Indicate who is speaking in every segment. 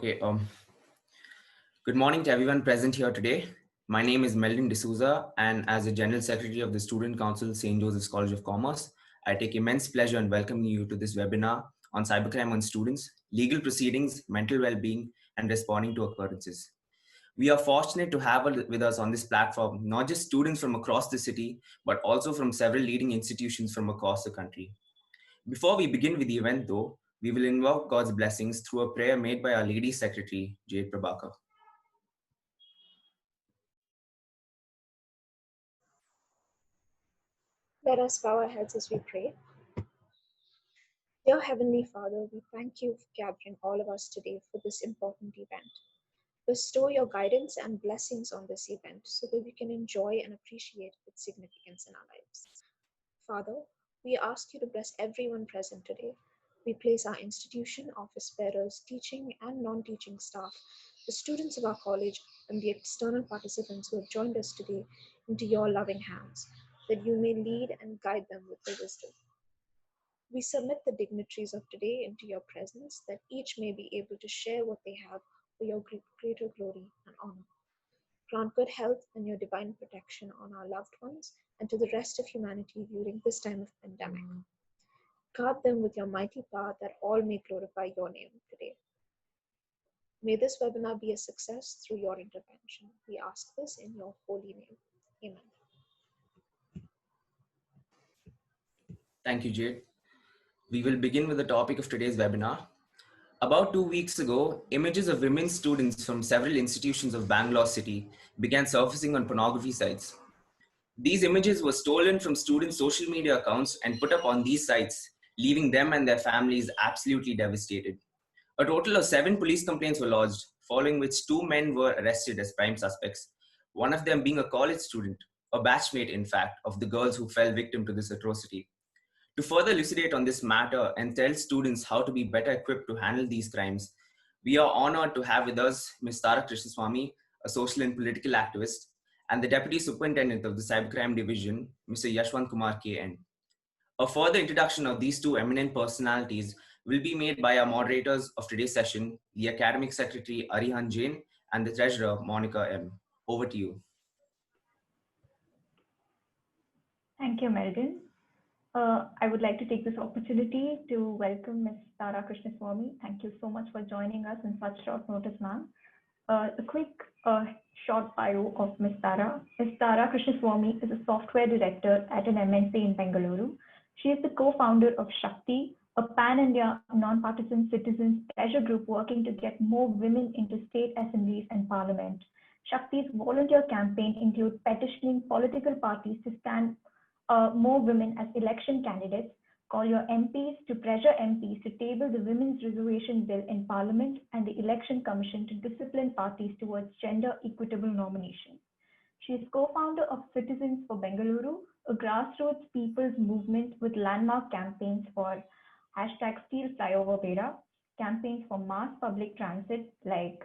Speaker 1: Okay. Good morning to everyone present here today. My name is Melvin D'Souza, and as the General Secretary of the Student Council, St. Joseph's College of Commerce, I take immense pleasure in welcoming you to this webinar on cybercrime on students, legal proceedings, mental well-being, and responding to occurrences. We are fortunate to have with us on this platform not just students from across the city, but also from several leading institutions from across the country. Before we begin with the event, though, we will invoke God's blessings through a prayer made by our Lady Secretary, Jade Prabhakar.
Speaker 2: Let us bow our heads as we pray. Dear Heavenly Father, we thank you for gathering all of us today for this important event. Bestow your guidance and blessings on this event so that we can enjoy and appreciate its significance in our lives. Father, we ask you to bless everyone present today. We place our institution, office bearers, teaching and non-teaching staff, the students of our college, and the external participants who have joined us today into your loving hands, that you may lead and guide them with your wisdom. We submit the dignitaries of today into your presence, that each may be able to share what they have for your greater glory and honor. Grant good health and your divine protection on our loved ones and to the rest of humanity during this time of pandemic. Guard them with your mighty power, that all may glorify your name today. May this webinar be a success through your intervention. We ask this in your holy name. Amen.
Speaker 1: Thank you, Jade. We will begin with the topic of today's webinar. About 2 weeks ago, images of women students from several institutions of Bangalore city began surfacing on pornography sites. These images were stolen from students' social media accounts and put up on these sites, leaving them and their families absolutely devastated. A total of 7 police complaints were lodged, following which 2 men were arrested as prime suspects, one of them being a college student, a batchmate in fact, of the girls who fell victim to this atrocity. To further elucidate on this matter and tell students how to be better equipped to handle these crimes, we are honored to have with us Ms.Tara Krishnaswamy, a social and political activist, and the Deputy Superintendent of the Cybercrime Division, Mr. Yashwanth Kumar K N. A further introduction of these 2 eminent personalities will be made by our moderators of today's session, the Academic Secretary Arihan Jain and the Treasurer Monica M. Over to you.
Speaker 3: Thank you, Melvin. I would like to take this opportunity to welcome Ms.Tara Krishnaswamy. Thank you so much for joining us in such short notice, ma'am. A quick short bio of Ms.Tara. Ms.Tara Krishnaswamy is a software director at an MNC in Bengaluru. She is the co-founder of Shakti, a pan-India non-partisan citizens pressure group working to get more women into state assemblies and parliament. Shakti's volunteer campaign includes petitioning political parties to stand more women as election candidates, call your MPs to pressure MPs to table the Women's Reservation Bill in Parliament and the Election Commission to discipline parties towards gender equitable nomination. She is co-founder of Citizens for Bengaluru, a grassroots people's movement with landmark campaigns for hashtag Steel Flyover Beda, campaigns for mass public transit like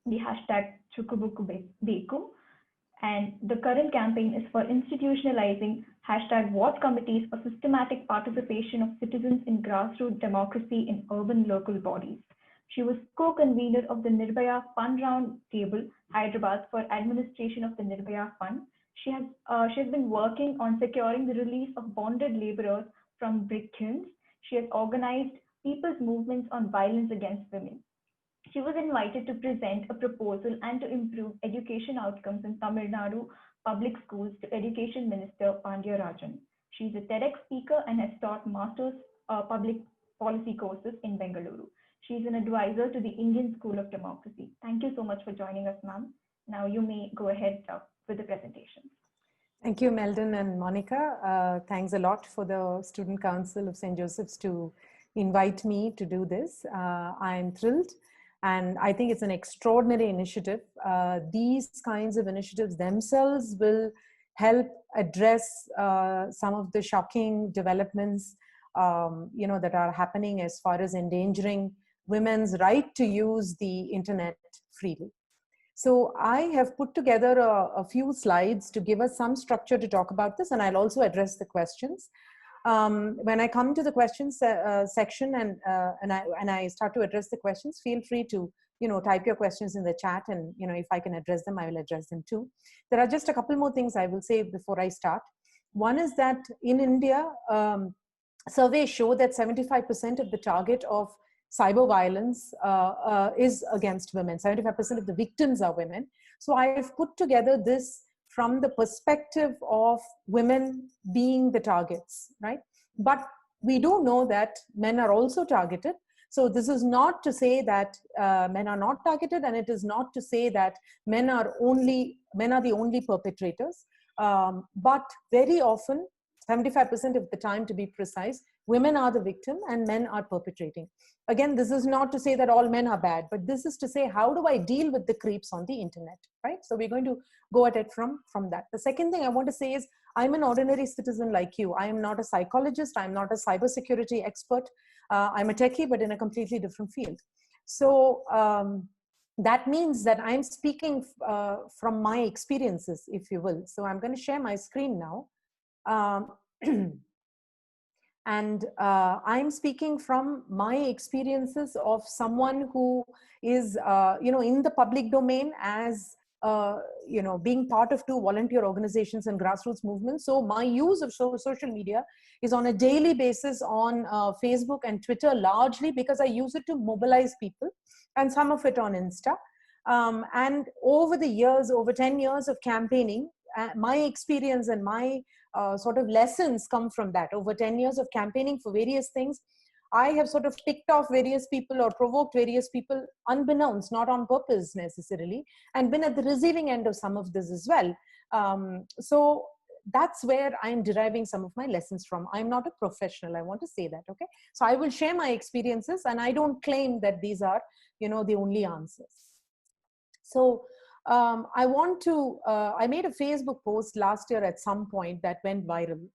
Speaker 3: the hashtag Chukubuku Beku, and the current campaign is for institutionalizing hashtag What Committees for systematic participation of citizens in grassroots democracy in urban local bodies. She was co-convener of the Nirbhaya Fund Round Table, Hyderabad, for administration of the Nirbhaya Fund. She has been working on securing the release of bonded laborers from brick kilns. She has organized people's movements on violence against women. She was invited to present a proposal and to improve education outcomes in Tamil Nadu public schools to Education Minister Pandya Rajan. She is a TEDx speaker and has taught master's public policy courses in Bengaluru. She is an advisor to the Indian School of Democracy. Thank you so much for joining us, ma'am. Now you may go ahead with the presentation.
Speaker 4: Thank you, Meldon and Monica. Thanks a lot for the Student Council of St. Joseph's to invite me to do this. I'm thrilled. And I think it's an extraordinary initiative. These kinds of initiatives themselves will help address some of the shocking developments, that are happening as far as endangering women's right to use the internet freely. So I have put together a few slides to give us some structure to talk about this, and I'll also address the questions. When I come to the questions section and I start to address the questions, feel free to type your questions in the chat, and if I can address them, I will address them too. There are just a couple more things I will say before I start. One is that in India, surveys show that 75% of the target of cyber violence is against women. 75% of the victims are women. So I've put together this from the perspective of women being the targets, right? But we do know that men are also targeted. So this is not to say that men are not targeted, and it is not to say that men are the only perpetrators. But very often, 75% of the time, to be precise, women are the victim and men are perpetrating. Again, this is not to say that all men are bad, but this is to say, how do I deal with the creeps on the internet, right? So we're going to go at it from that. The second thing I want to say is, I'm an ordinary citizen like you. I am not a psychologist. I'm not a cybersecurity expert. I'm a techie, but in a completely different field. So that means that I'm speaking from my experiences, if you will. So I'm going to share my screen now. And I'm speaking from my experiences of someone who is, in the public domain as, being part of 2 volunteer organizations and grassroots movements. So my use of social media is on a daily basis on Facebook and Twitter, largely because I use it to mobilize people, and some of it on Insta. And over the years, over 10 years of campaigning, my experience and my sort of lessons come from that. Over 10 years of campaigning for various things, I have sort of picked off various people or provoked various people unbeknownst, not on purpose necessarily, and been at the receiving end of some of this as well. So that's where I'm deriving some of my lessons from. I'm not a professional, I want to say that, okay? So I will share my experiences, and I don't claim that these are, the only answers. So I made a Facebook post last year at some point that went viral,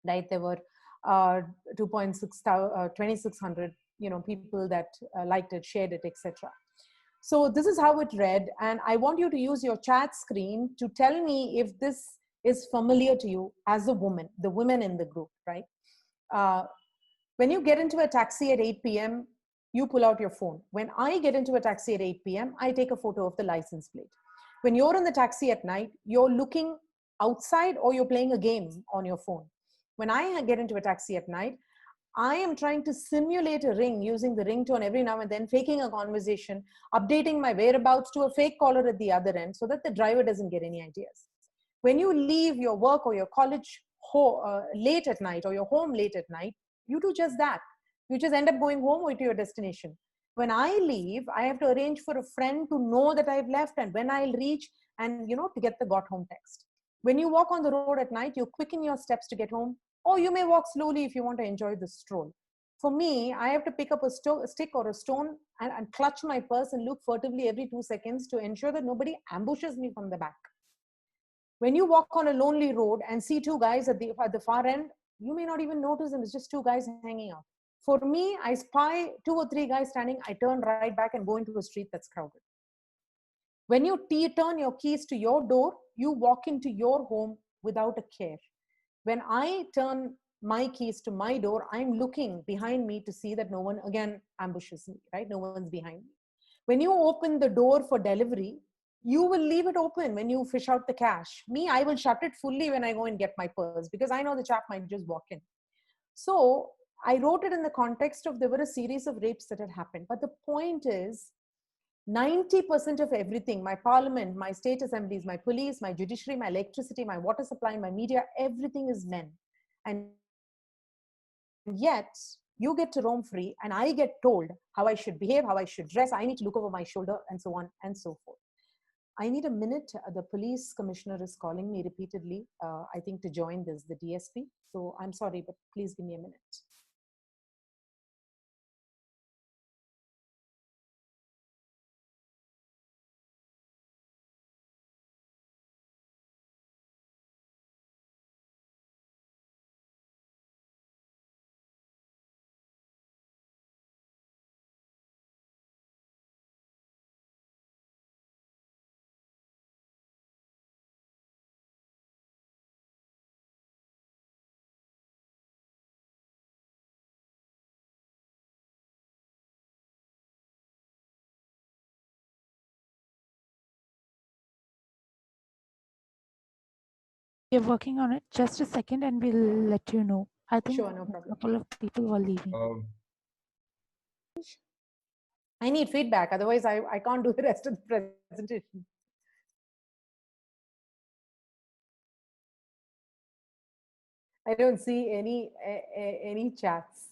Speaker 4: right? There were 2,600, people that liked it, shared it, etc. So this is how it read, and I want you to use your chat screen to tell me if this is familiar to you as a woman, the women in the group, right? When you get into a taxi at 8 p.m., you pull out your phone. When I get into a taxi at 8 p.m., I take a photo of the license plate. When you're in the taxi at night, you're looking outside or you're playing a game on your phone. When I get into a taxi at night, I am trying to simulate a ring using the ringtone every now and then, faking a conversation, updating my whereabouts to a fake caller at the other end so that the driver doesn't get any ideas. When you leave your work or your college late at night, or your home late at night, you do just that. You just end up going home or to your destination. When I leave, I have to arrange for a friend to know that I've left and when I'll reach, and to get the got home text. When you walk on the road at night, you quicken your steps to get home, or you may walk slowly if you want to enjoy the stroll. For me, I have to pick up a stick or a stone and clutch my purse and look furtively every 2 seconds to ensure that nobody ambushes me from the back. When you walk on a lonely road and see 2 guys at the far end, you may not even notice them. It's just 2 guys hanging out. For me, I spy 2 or 3 guys standing, I turn right back and go into a street that's crowded. When you turn your keys to your door, you walk into your home without a care. When I turn my keys to my door, I'm looking behind me to see that no one again ambushes me, right? No one's behind me. When you open the door for delivery, you will leave it open when you fish out the cash. Me, I will shut it fully when I go and get my purse because I know the chap might just walk in. So I wrote it in the context of there were a series of rapes that had happened. But the point is, 90% of everything, my parliament, my state assemblies, my police, my judiciary, my electricity, my water supply, my media, everything is men. And yet you get to roam free and I get told how I should behave, how I should dress. I need to look over my shoulder and so on and so forth. I need a minute. The police commissioner is calling me repeatedly, I think to join this, the DSP. So I'm sorry, but please give me a minute.
Speaker 5: They're working on it. Just a second and we'll let you know. I think
Speaker 4: Sure, no
Speaker 5: a
Speaker 4: problem.
Speaker 5: couple of people were leaving.
Speaker 4: I need feedback, otherwise I can't do the rest of the presentation. I don't see any chats,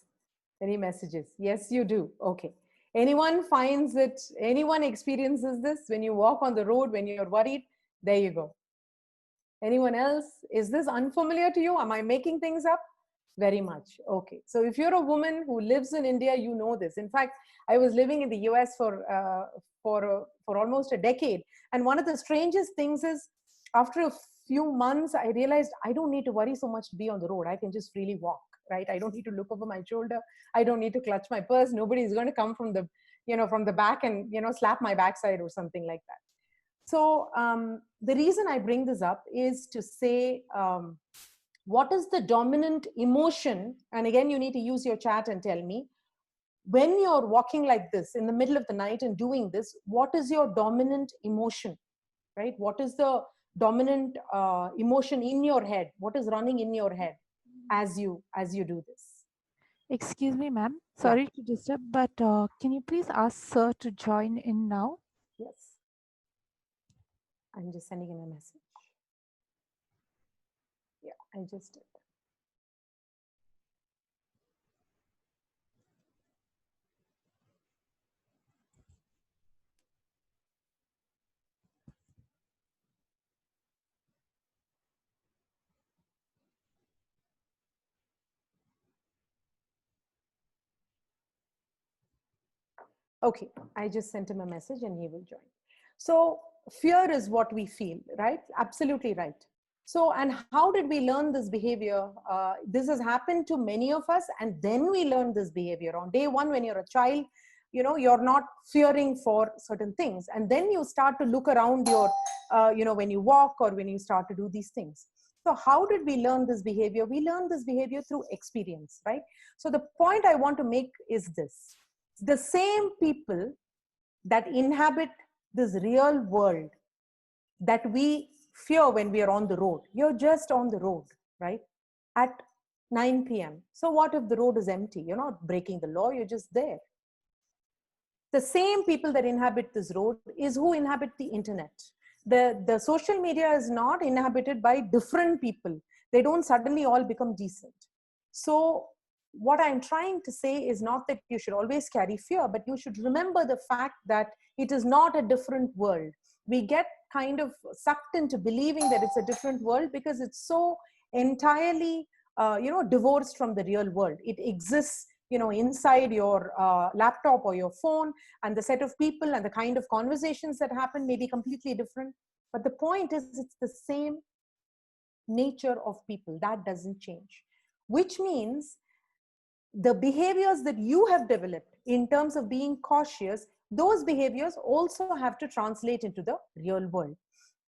Speaker 4: any messages. Yes, you do. Okay. Anyone finds it, anyone experiences this when you walk on the road, when you're worried? There you go. Anyone else? Is this unfamiliar to you? Am I making things up? Very much. Okay. So if you're a woman who lives in India, you know this. In fact, I was living in the US for almost a decade. And one of the strangest things is after a few months, I realized I don't need to worry so much to be on the road. I can just freely walk, right? I don't need to look over my shoulder. I don't need to clutch my purse. Nobody is going to come from the, from the back and, slap my backside or something like that. So the reason I bring this up is to say, what is the dominant emotion? And again, you need to use your chat and tell me, when you're walking like this in the middle of the night and doing this, what is your dominant emotion, right? What is the dominant emotion in your head? What is running in your head as you do this?
Speaker 5: Excuse me, ma'am. Sorry to disturb, but can you please ask sir to join in now?
Speaker 4: Yes. I'm just sending him a message. Yeah, I just did. Okay, I just sent him a message and he will join. So fear is what we feel, right? Absolutely right. So, and how did we learn this behavior? This has happened to many of us, and then we learn this behavior. On day one, when you're a child, you're not fearing for certain things. And then you start to look around your, when you walk or when you start to do these things. So how did we learn this behavior? We learn this behavior through experience, right? So the point I want to make is this. The same people that inhabit this real world that we fear when we are on the road, you're just on the road, right? At 9 p.m. So what if the road is empty? You're not breaking the law, you're just there. The same people that inhabit this road is who inhabit the internet. The social media is not inhabited by different people. They don't suddenly all become decent. So what I'm trying to say is not that you should always carry fear, but you should remember the fact that it is not a different world. We get kind of sucked into believing that it's a different world because it's so entirely, divorced from the real world. It exists, inside your laptop or your phone, and the set of people and the kind of conversations that happen may be completely different. But the point is, it's the same nature of people. That doesn't change, which means the behaviors that you have developed in terms of being cautious, those behaviors also have to translate into the real world.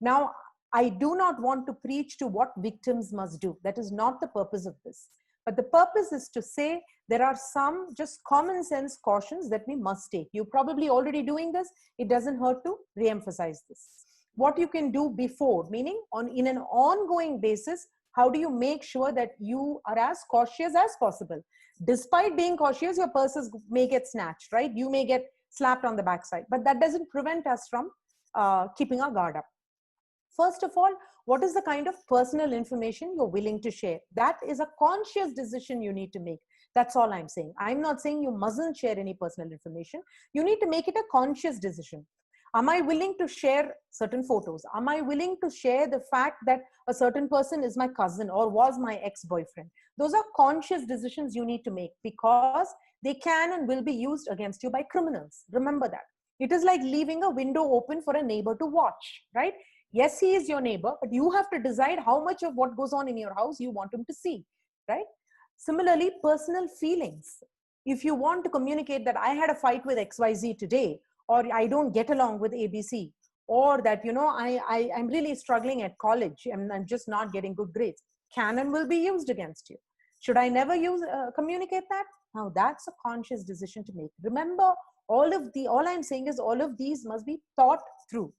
Speaker 4: Now, I do not want to preach to what victims must do. That is not the purpose of this. But the purpose is to say there are some just common sense cautions that we must take. You're probably already doing this. It doesn't hurt to re-emphasize this. What you can do before, meaning in an ongoing basis, how do you make sure that you are as cautious as possible? Despite being cautious, your purses may get snatched, right? You may get slapped on the backside, but that doesn't prevent us from keeping our guard up. First of all, what is the kind of personal information you're willing to share? That is a conscious decision you need to make. That's all I'm saying. I'm not saying you mustn't share any personal information. You need to make it a conscious decision. Am I willing to share certain photos? Am I willing to share the fact that a certain person is my cousin or was my ex-boyfriend? Those are conscious decisions you need to make because they can and will be used against you by criminals. Remember that. It is like leaving a window open for a neighbor to watch, right? Yes, he is your neighbor, but you have to decide how much of what goes on in your house you want him to see, right? Similarly, personal feelings. If you want to communicate that I had a fight with XYZ today, or I don't get along with ABC, or that, I'm really struggling at college and I'm just not getting good grades, can and will be used against you. Should I never communicate that? Now that's a conscious decision to make. Remember, all I'm saying is all of these must be thought through.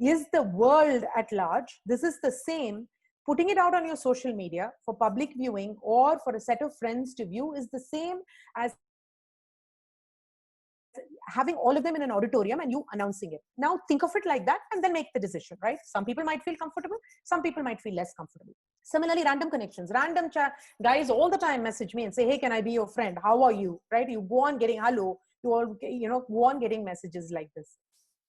Speaker 4: Is the world at large, this is the same Putting it out on your social media for public viewing or for a set of friends to view is the same as having all of them in an auditorium and you announcing it. Now think of it like that and then make the decision, right? Some people might feel comfortable, some people might feel less comfortable. Similarly, random connections, random chat, guys all the time message me and say, hey, can I be your friend? How are you? Right? You go on getting hello, you all, go on getting messages like this.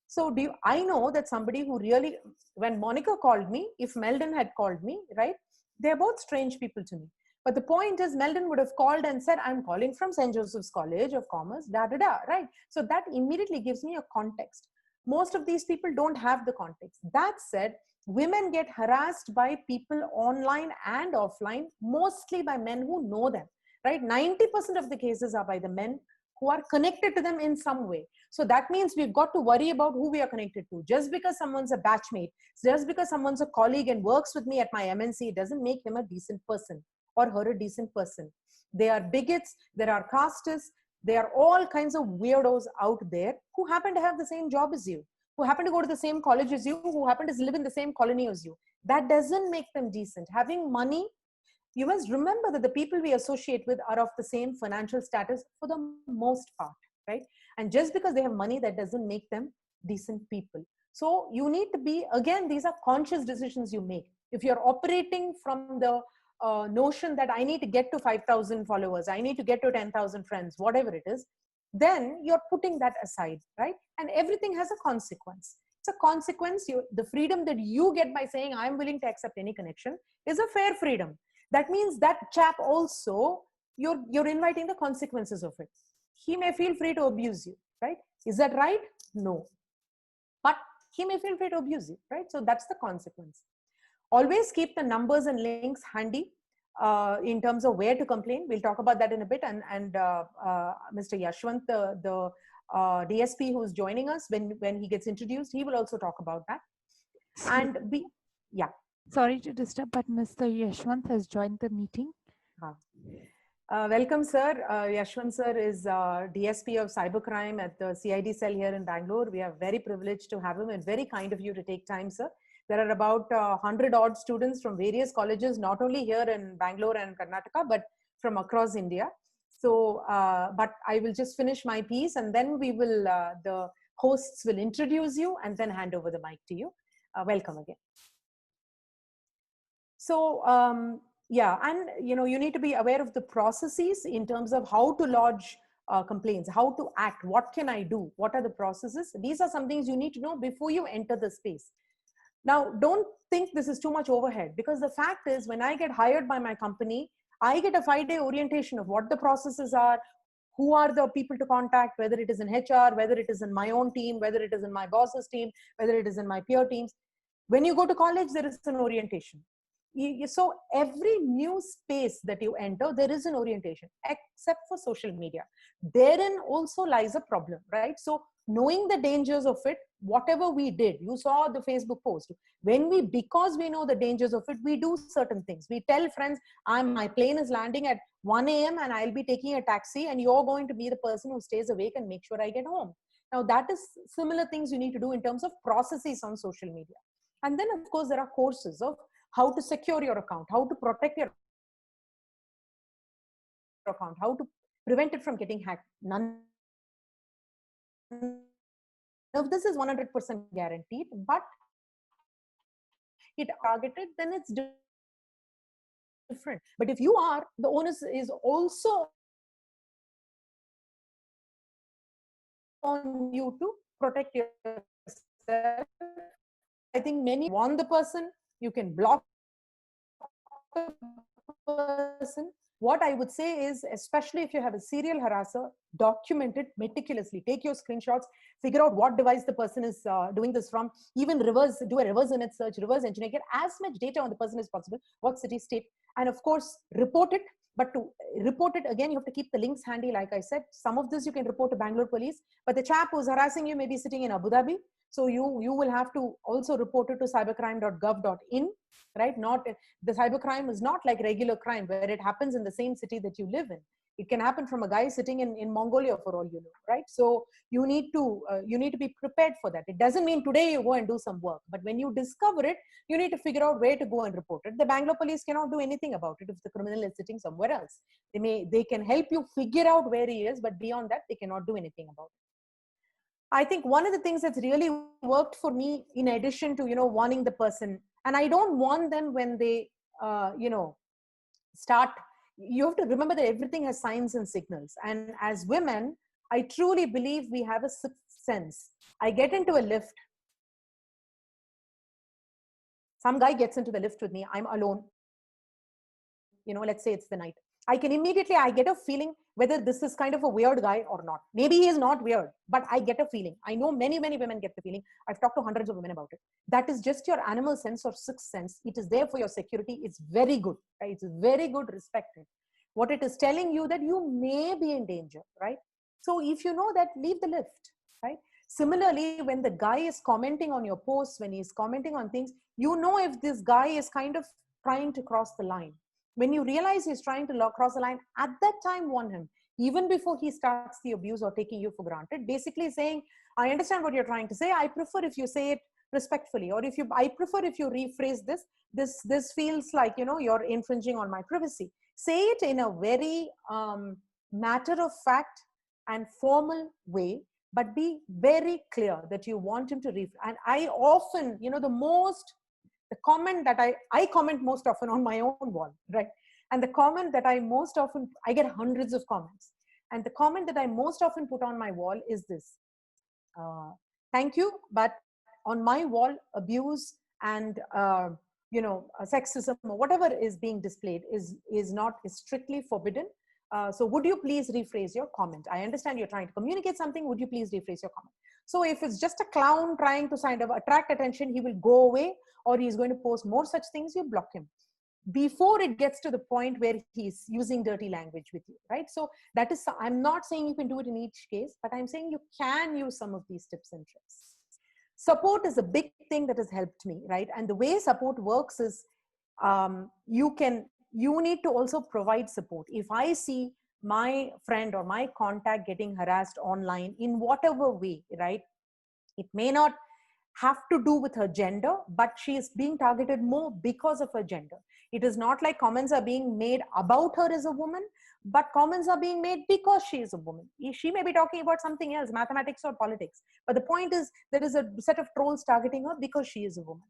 Speaker 4: So I know that somebody who really, when Monica called me, if Meldon had called me, right? They're both strange people to me. But the point is, Meldon would have called and said, I'm calling from St. Joseph's College of Commerce, right? So that immediately gives me a context. Most of these people don't have the context. That said, women get harassed by people online and offline, mostly by men who know them, right? 90% of the cases are by the men who are connected to them in some way. So that means we've got to worry about who we are connected to. Just because someone's a batchmate, just because someone's a colleague and works with me at my MNC, it doesn't make him a decent person or her a decent person. They are bigots, there are castists, there are all kinds of weirdos out there who happen to have the same job as you, who happen to go to the same college as you, who happen to live in the same colony as you. That doesn't make them decent. Having money, you must remember that the people we associate with are of the same financial status for the most part, right? And just because they have money, that doesn't make them decent people. So you need to be, again, these are conscious decisions you make. If you're operating from the notion that I need to get to 5,000 followers, I need to get to 10,000 friends, whatever it is, then you're putting that aside, right? And everything has a consequence. It's a consequence. The freedom that you get by saying, I'm willing to accept any connection is a fair freedom. That means that chap also, you're inviting the consequences of it. He may feel free to abuse you, right? Is that right? No. But he may feel free to abuse you, right? So that's the consequence. Always keep the numbers and links handy in terms of where to complain. We'll talk about that in a bit. And Mr. Yashwanth, the DSP who's joining us, when he gets introduced, he will also talk about that. And yeah.
Speaker 5: Sorry to disturb, but Mr. Yashwanth has joined the meeting.
Speaker 4: Welcome, sir. Yashwanth sir is DSP of Cybercrime at the CID cell here in Bangalore. We are very privileged to have him and very kind of you to take time, sir. There are about 100 odd students from various colleges, not only here in Bangalore and Karnataka, but from across India. So, but I will just finish my piece and then we will, the hosts will introduce you and then hand over the mic to you. Welcome again. So, yeah, and you need to be aware of the processes in terms of how to lodge complaints, how to act, what can I do, what are the processes. These are some things you need to know before you enter the space. Now, don't think this is too much overhead, because the fact is, when I get hired by my company, I get a 5-day orientation of what the processes are, who are the people to contact, whether it is in HR, whether it is in my own team, whether it is in my boss's team, whether it is in my peer teams. When you go to college, there is an orientation. So every new space that you enter, there is an orientation, except for social media. Therein also lies a problem, right? So knowing the dangers of it, whatever we did, you saw the Facebook post, because we know the dangers of it, we do certain things. We tell friends, my plane is landing at 1 a.m. and I'll be taking a taxi and you're going to be the person who stays awake and make sure I get home. Now that is similar things you need to do in terms of processes on social media. And then of course, there are courses of how to secure your account, how to protect your account, how to prevent it from getting hacked. None of this is 100% guaranteed, but it targeted, then it's different. But if you are, the onus is also on you to protect yourself. I think many warn the person, you can block the person. What I would say is, especially if you have a serial harasser, document it meticulously. Take your screenshots, figure out what device the person is doing this from, even do a reverse image search, reverse engineer, get as much data on the person as possible, what city, state, and of course, report it. But to report it, again, you have to keep the links handy. Like I said, some of this you can report to Bangalore police, but the chap who's harassing you may be sitting in Abu Dhabi. So you will have to also report it to cybercrime.gov.in, right? The cybercrime is not like regular crime where it happens in the same city that you live in. It can happen from a guy sitting in Mongolia for all you know, right? So you need to be prepared for that. It doesn't mean today you go and do some work, but when you discover it, you need to figure out where to go and report it. The Bangalore police cannot do anything about it if the criminal is sitting somewhere else. They can help you figure out where he is, but beyond that, they cannot do anything about it. I think one of the things that's really worked for me, in addition to, warning the person, and I don't warn them when they, start, you have to remember that everything has signs and signals. And as women, I truly believe we have a sixth sense. I get into a lift. Some guy gets into the lift with me. I'm alone. Let's say it's the night. I get a feeling whether this is kind of a weird guy or not. Maybe he is not weird, but I get a feeling. I know many, many women get the feeling. I've talked to hundreds of women about it. That is just your animal sense or sixth sense. It is there for your security. It's very good, right? It's very good, respected. What it is telling you that you may be in danger, right? So if you know that, leave the lift, right? Similarly, when the guy is commenting on your posts, when he's commenting on things, if this guy is kind of trying to cross the line. When you realize he's trying to cross the line, at that time, warn him, even before he starts the abuse or taking you for granted, basically saying, I understand what you're trying to say. I prefer if you say it respectfully, or I prefer if you rephrase this feels like, you're infringing on my privacy. Say it in a very matter of fact and formal way, but be very clear that you want him to rephrase. And I often, the comment that I comment most often on my own wall, right? And the comment that I get hundreds of comments. And the comment that I most often put on my wall is this: thank you, but on my wall, abuse and, sexism or whatever is being displayed is strictly forbidden. So would you please rephrase your comment? I understand you're trying to communicate something. Would you please rephrase your comment? So if it's just a clown trying to kind of attract attention, he will go away, or he's going to post more such things, you block him before it gets to the point where he's using dirty language with you, right? So that is, I'm not saying you can do it in each case, but I'm saying you can use some of these tips and tricks. Support is a big thing that has helped me, right? And the way support works is you need to also provide support. If I see my friend or my contact getting harassed online in whatever way, right? It may not have to do with her gender, but she is being targeted more because of her gender. It is not like comments are being made about her as a woman, but comments are being made because she is a woman. She may be talking about something else, mathematics or politics. But the point is, there is a set of trolls targeting her because she is a woman.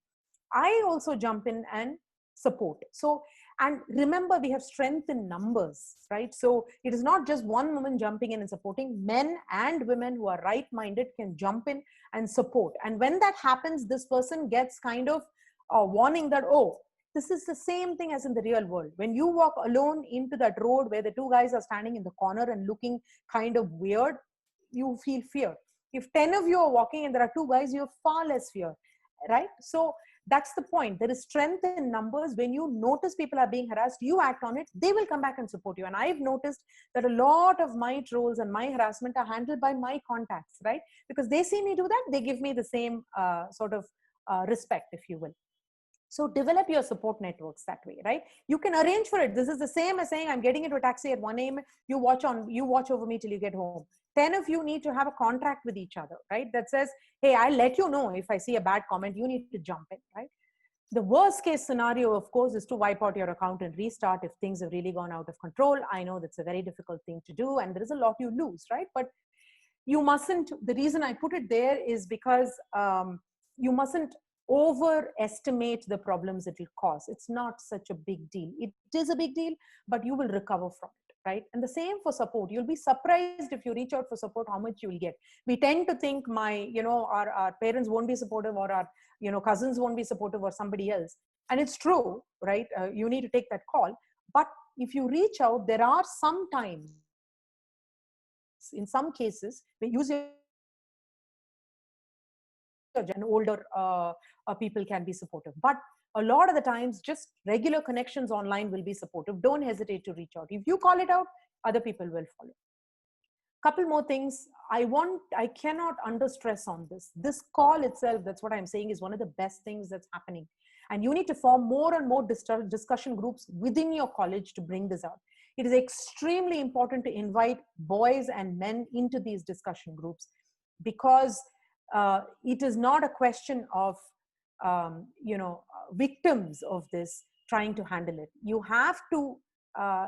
Speaker 4: I also jump in and support. So, and remember, we have strength in numbers, right? So it is not just one woman jumping in and supporting. Men and women who are right-minded can jump in and support. And when that happens, this person gets kind of a warning that, oh, this is the same thing as in the real world. When you walk alone into that road where the two guys are standing in the corner and looking kind of weird, you feel fear. If 10 of you are walking and there are two guys, you have far less fear, right? So that's the point. There is strength in numbers. When you notice people are being harassed, you act on it, they will come back and support you. And I've noticed that a lot of my trolls and my harassment are handled by my contacts, right? Because they see me do that, they give me the same sort of respect, if you will. So develop your support networks that way, right? You can arrange for it. This is the same as saying, I'm getting into a taxi at 1 a.m. You watch over me till you get home. 10 of you need to have a contract with each other, right? That says, hey, I'll let you know if I see a bad comment, you need to jump in, right? The worst case scenario, of course, is to wipe out your account and restart if things have really gone out of control. I know that's a very difficult thing to do and there is a lot you lose, right? But you mustn't, the reason I put it there is because you mustn't overestimate the problems it will cause. It's not such a big deal. It is a big deal, but you will recover from it, right? And the same for support. You'll be surprised if you reach out for support, how much you will get. We tend to think our parents won't be supportive, or our, cousins won't be supportive, or somebody else. And it's true, right? You need to take that call. But if you reach out, there are some times, in some cases, we use your and older people can be supportive. But a lot of the times, just regular connections online will be supportive. Don't hesitate to reach out. If you call it out, other people will follow. Couple more things. I cannot under stress on this. This call itself, that's what I'm saying, is one of the best things that's happening. And you need to form more and more discussion groups within your college to bring this out. It is extremely important to invite boys and men into these discussion groups, because it is not a question of victims of this trying to handle it. You have to,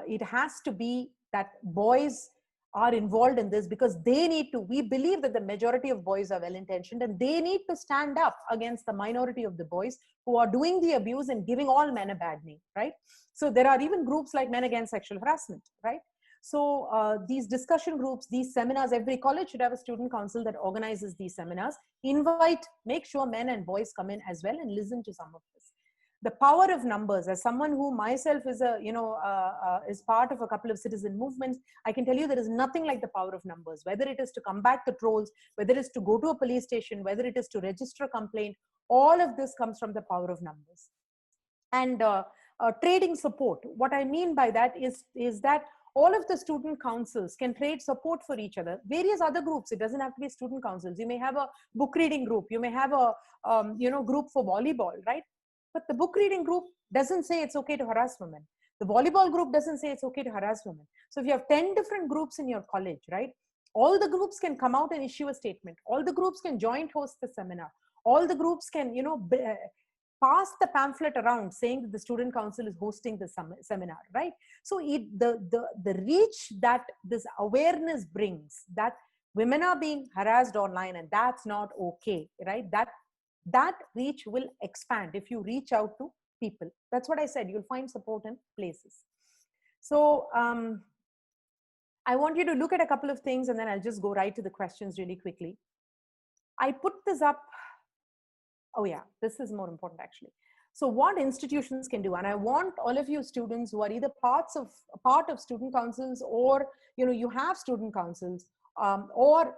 Speaker 4: it has to be that boys are involved in this, because they need to. We believe that the majority of boys are well-intentioned, and they need to stand up against the minority of the boys who are doing the abuse and giving all men a bad name, right? So there are even groups like Men Against Sexual Harassment, right? So these discussion groups, these seminars, every college should have a student council that organizes these seminars. Invite, make sure men and boys come in as well and listen to some of this. The power of numbers, as someone who myself is is part of a couple of citizen movements, I can tell you there is nothing like the power of numbers, whether it is to combat the trolls, whether it is to go to a police station, whether it is to register a complaint. All of this comes from the power of numbers. And trading support. What I mean by that is that all of the student councils can trade support for each other. Various other groups, it doesn't have to be student councils. You may have a book reading group. You may have a group for volleyball, right? But the book reading group doesn't say it's okay to harass women. The volleyball group doesn't say it's okay to harass women. So if you have 10 different groups in your college, right? All the groups can come out and issue a statement. All the groups can joint host the seminar. All the groups can, pass the pamphlet around saying that the student council is hosting the seminar, right? So the reach that this awareness brings, that women are being harassed online and that's not okay, right? That reach will expand if you reach out to people. That's what I said, you'll find support in places. So I want you to look at a couple of things and then I'll just go right to the questions really quickly. I put this up. Oh yeah, this is more important actually. So what institutions can do, and I want all of you students who are either part of student councils, or you have student councils, or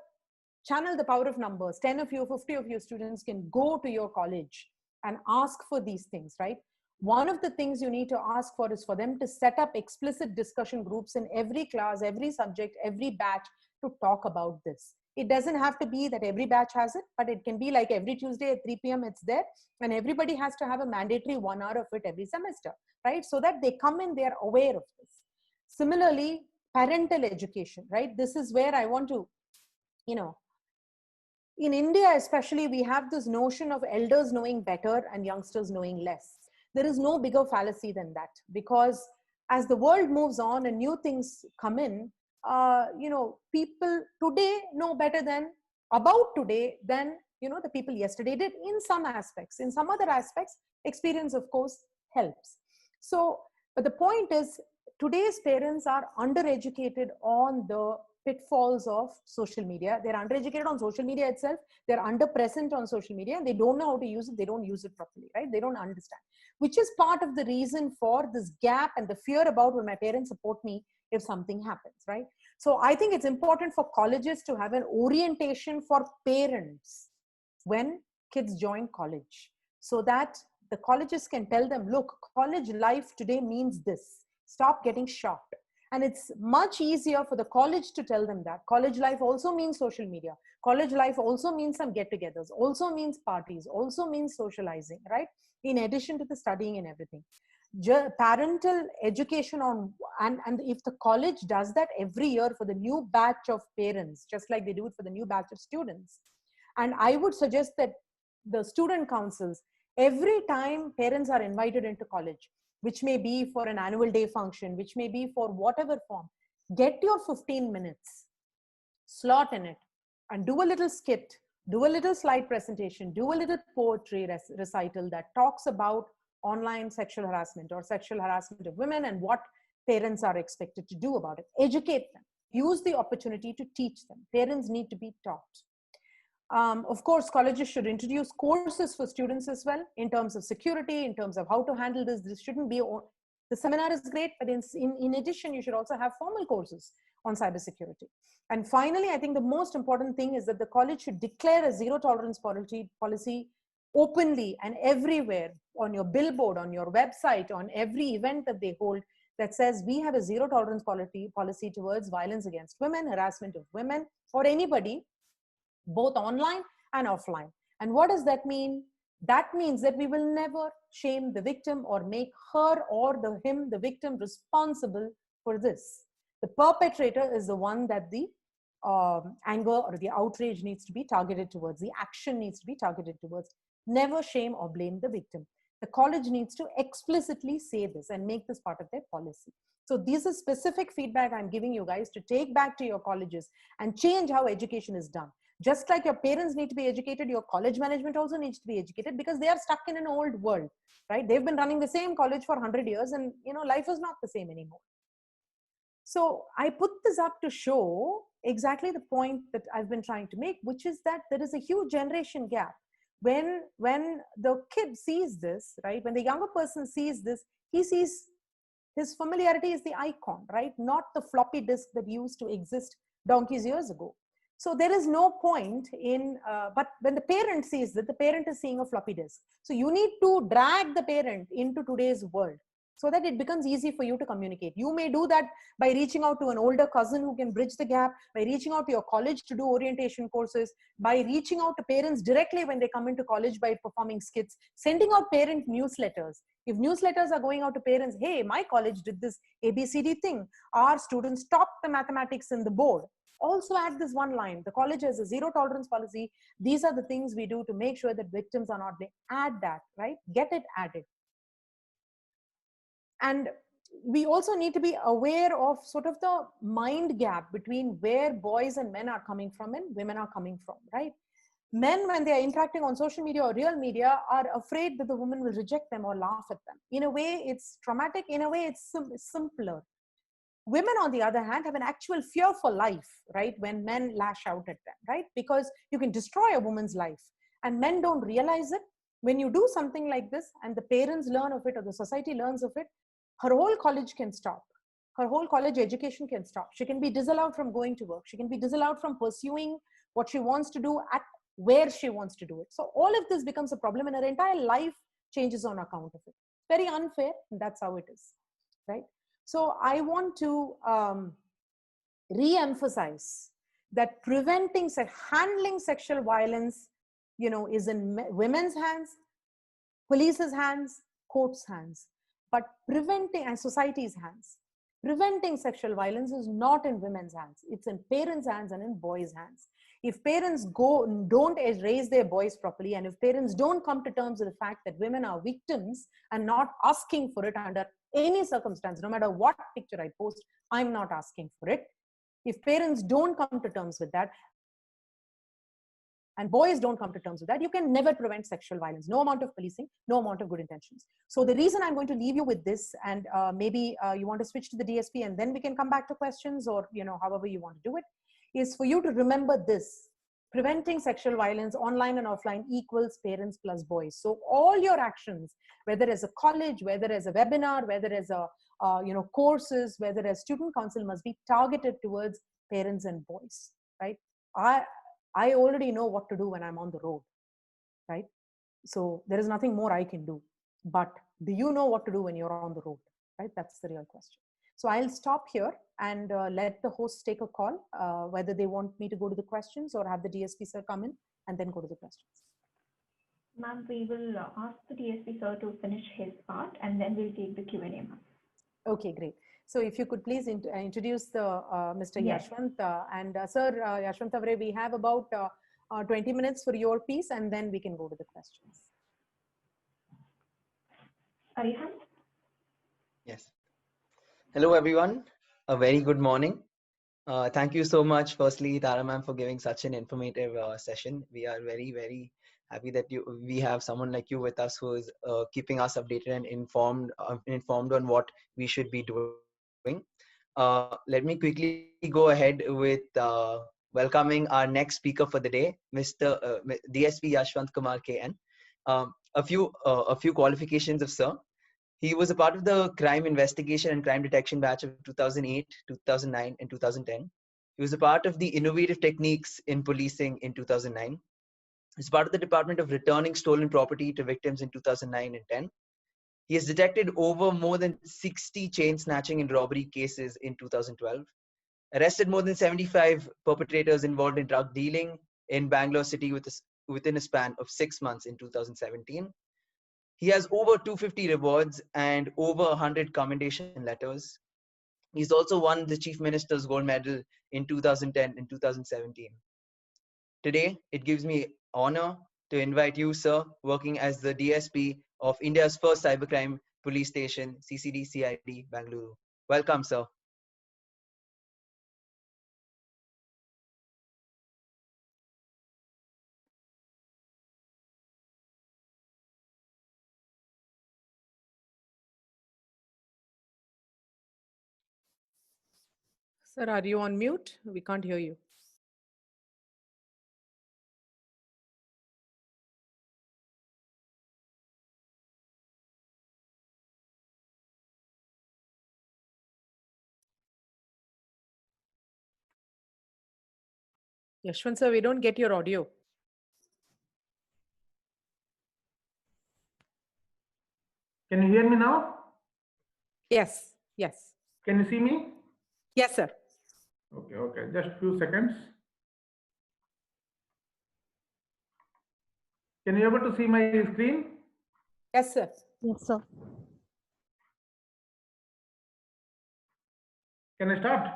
Speaker 4: channel the power of numbers. 10 of you, 50 of you students can go to your college and ask for these things, right? One of the things you need to ask for is for them to set up explicit discussion groups in every class, every subject, every batch to talk about this. It doesn't have to be that every batch has it, but it can be like every Tuesday at 3 p.m. it's there, and everybody has to have a mandatory 1 hour of it every semester, right? So that they come in, they're aware of this. Similarly, parental education, right? This is where I want to, in India especially, we have this notion of elders knowing better and youngsters knowing less. There is no bigger fallacy than that, because as the world moves on and new things come in, people today know better about today than the people yesterday did in some aspects. In some other aspects, experience of course helps. So, but the point is, today's parents are undereducated on the pitfalls of social media. They're undereducated on social media itself. They're underpresent on social media, and they don't know how to use it. They don't use it properly, right? They don't understand, which is part of the reason for this gap and the fear about, will my parents support me if something happens, right? So I think it's important for colleges to have an orientation for parents when kids join college, so that the colleges can tell them, look, college life today means this. Stop getting shocked. And it's much easier for the college to tell them that. College life also means social media. College life also means some get-togethers, also means parties, also means socializing, right? In addition to the studying and everything. Parental education on, and if the college does that every year for the new batch of parents, just like they do it for the new batch of students. And I would suggest that the student councils, every time parents are invited into college, which may be for an annual day function, which may be for whatever form, get your 15 minutes, slot in it, and do a little skit, do a little slide presentation, do a little poetry recital that talks about online sexual harassment or sexual harassment of women and what parents are expected to do about it. Educate them. Use the opportunity to teach them. Parents need to be taught. Of course, colleges should introduce courses for students as well in terms of security, in terms of how to handle this. This shouldn't be, the seminar is great, but in addition, you should also have formal courses on cybersecurity. And finally, I think the most important thing is that the college should declare a zero tolerance policy openly and everywhere, on your billboard, on your website, on every event that they hold, that says we have a zero tolerance policy towards violence against women, harassment of women, or anybody, both online and offline. And what does that mean? That means that we will never shame the victim or make her or him, the victim, responsible for this. The perpetrator is the one that the anger or the outrage needs to be targeted towards. The action needs to be targeted towards. Never shame or blame the victim. The college needs to explicitly say this and make this part of their policy. So this is specific feedback I'm giving you guys to take back to your colleges and change how education is done. Just like your parents need to be educated, your college management also needs to be educated, because they are stuck in an old world, right? They've been running the same college for 100 years and life is not the same anymore. So I put this up to show exactly the point that I've been trying to make, which is that there is a huge generation gap. When the kid sees this, right, when the younger person sees this, he sees his familiarity is the icon, right? Not the floppy disk that used to exist donkeys years ago. So there is no point in, but when the parent sees that, the parent is seeing a floppy disk. So you need to drag the parent into today's world so that it becomes easy for you to communicate. You may do that by reaching out to an older cousin who can bridge the gap, by reaching out to your college to do orientation courses, by reaching out to parents directly when they come into college by performing skits, sending out parent newsletters. If newsletters are going out to parents, hey, my college did this ABCD thing, our students topped the mathematics in the board. Also add this one line, the college has a zero tolerance policy. These are the things we do to make sure that victims are not blamed. Add that, right? Get it added. And we also need to be aware of sort of the mind gap between where boys and men are coming from and women are coming from, right? Men, when they are interacting on social media or real media, are afraid that the woman will reject them or laugh at them. In a way, it's traumatic. In a way, it's simpler. Women, on the other hand, have an actual fear for life, right? When men lash out at them, right? Because you can destroy a woman's life. And men don't realize it. When you do something like this and the parents learn of it or the society learns of it, her whole college can stop. Her whole college education can stop. She can be disallowed from going to work. She can be disallowed from pursuing what she wants to do at where she wants to do it. So all of this becomes a problem and her entire life changes on account of it. Very unfair, and that's how it is, right? So I want to re-emphasize that handling sexual violence, is in women's hands, police's hands, court's hands, but preventing, and society's hands. Preventing sexual violence is not in women's hands. It's in parents' hands and in boys' hands. If parents don't raise their voice properly, and if parents don't come to terms with the fact that women are victims and not asking for it under any circumstance, no matter what picture I post, I'm not asking for it. If parents don't come to terms with that, and boys don't come to terms with that, you can never prevent sexual violence. No amount of policing, no amount of good intentions. So the reason I'm going to leave you with this, and maybe you want to switch to the DSP and then we can come back to questions, or however you want to do it, is for you to remember this. Preventing sexual violence online and offline equals parents plus boys. So all your actions, whether as a college, whether as a webinar, whether as a courses, whether as student council, must be targeted towards parents and boys, right? I already know what to do when I'm on the road, right? So there is nothing more I can do. But do you know what to do when you're on the road, right? That's the real question. So I'll stop here and let the hosts take a call, whether they want me to go to the questions or have the DSP sir come in and then go to the questions.
Speaker 3: Ma'am, we will ask the DSP sir to finish his part and then we'll take the Q&A, ma'am.
Speaker 4: Okay, great. So if you could please introduce the Mr.
Speaker 3: Yes.
Speaker 4: Yashwanth and Sir Yashwanth, we have about 20 minutes for your piece and then we can go to the questions.
Speaker 3: Arihant?
Speaker 6: Yes. Hello, everyone. A very good morning. Thank you so much, firstly, Tara ma'am, for giving such an informative session. We are very, very happy that we have someone like you with us who is keeping us updated and informed on what we should be doing. Let me quickly go ahead with welcoming our next speaker for the day, Mr. DSP Yashwanth Kumar K N. A few qualifications of sir. He was a part of the crime investigation and crime detection batch of 2008, 2009, and 2010. He was a part of the innovative techniques in policing in 2009. He was part of the Department of Returning Stolen Property to Victims in 2009 and 10. He has detected over more than 60 chain snatching and robbery cases in 2012. Arrested more than 75 perpetrators involved in drug dealing in Bangalore City within a span of 6 months in 2017. He has over 250 rewards and over 100 commendation letters. He's also won the Chief Minister's Gold Medal in 2010 and 2017. Today, it gives me honor to invite you, sir, working as the DSP of India's first cybercrime police station, CCD CID, Bangalore. Welcome, sir.
Speaker 4: Sir, are you on mute? We can't hear you. Yashwanth sir, we don't get your audio.
Speaker 7: Can you hear me now?
Speaker 4: Yes, yes.
Speaker 7: Can you see me?
Speaker 4: Yes, sir.
Speaker 7: Okay. Just few seconds. Can you able to see my screen?
Speaker 4: Yes, sir.
Speaker 5: Yes, sir.
Speaker 7: Can I start?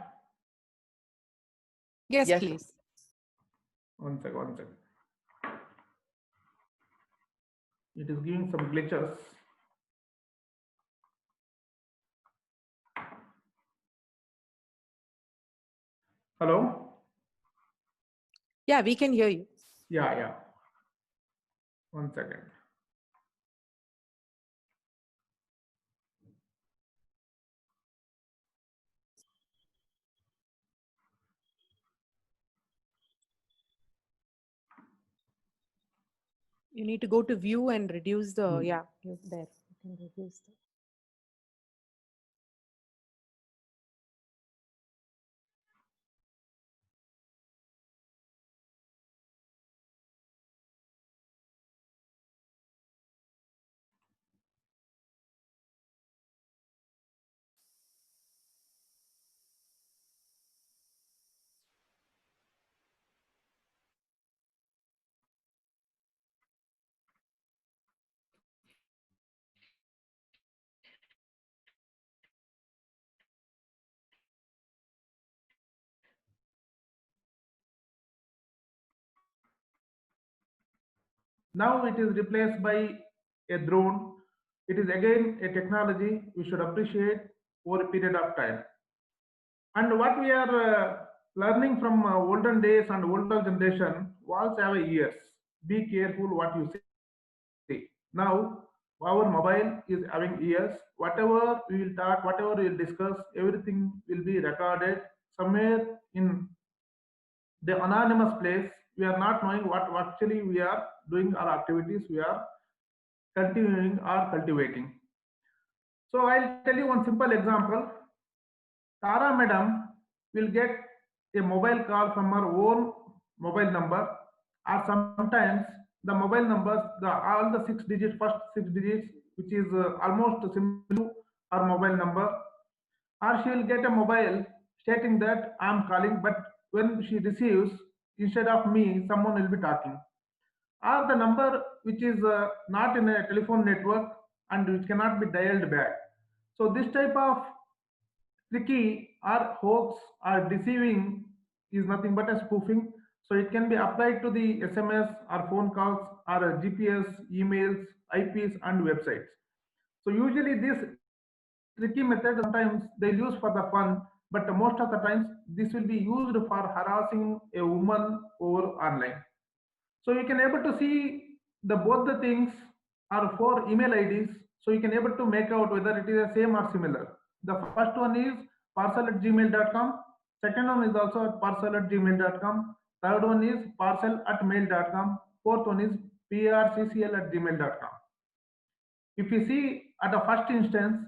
Speaker 4: Yes,
Speaker 6: Yes.
Speaker 4: please.
Speaker 7: One second. It is giving some glitches. Hello?
Speaker 4: Yeah, we can hear you.
Speaker 7: Yeah. One second.
Speaker 4: You need to go to view and reduce the, yeah, there. You can reduce the.
Speaker 7: Now it is replaced by a drone. It is again a technology we should appreciate over a period of time. And what we are learning from olden days and older generation, walls have ears. Be careful what you say. Now our mobile is having ears. Whatever we will talk, whatever we will discuss, everything will be recorded somewhere in the anonymous place. We are not knowing what actually we are doing, our activities we are continuing or cultivating. So I'll tell you one simple example. Tara madam will get a mobile call from her own mobile number, or sometimes the mobile numbers, all the 6 digits, first 6 digits, which is almost similar to her mobile number, or she will get a mobile stating that I am calling, but when she receives, instead of me, someone will be talking, or the number which is not in a telephone network and which cannot be dialed back. So this type of tricky or hoax or deceiving is nothing but a spoofing. So it can be applied to the SMS or phone calls or GPS, emails, IPs and websites. So usually this tricky method sometimes they use for the fun, but most of the times this will be used for harassing a woman over online. So you can able to see the both the things are for email IDs. So you can able to make out whether it is the same or similar. The first one is parcel@gmail.com. Second one is also at parcel@gmail.com. Third one is parcel@mail.com. Fourth one is prccl@gmail.com. If you see at the first instance,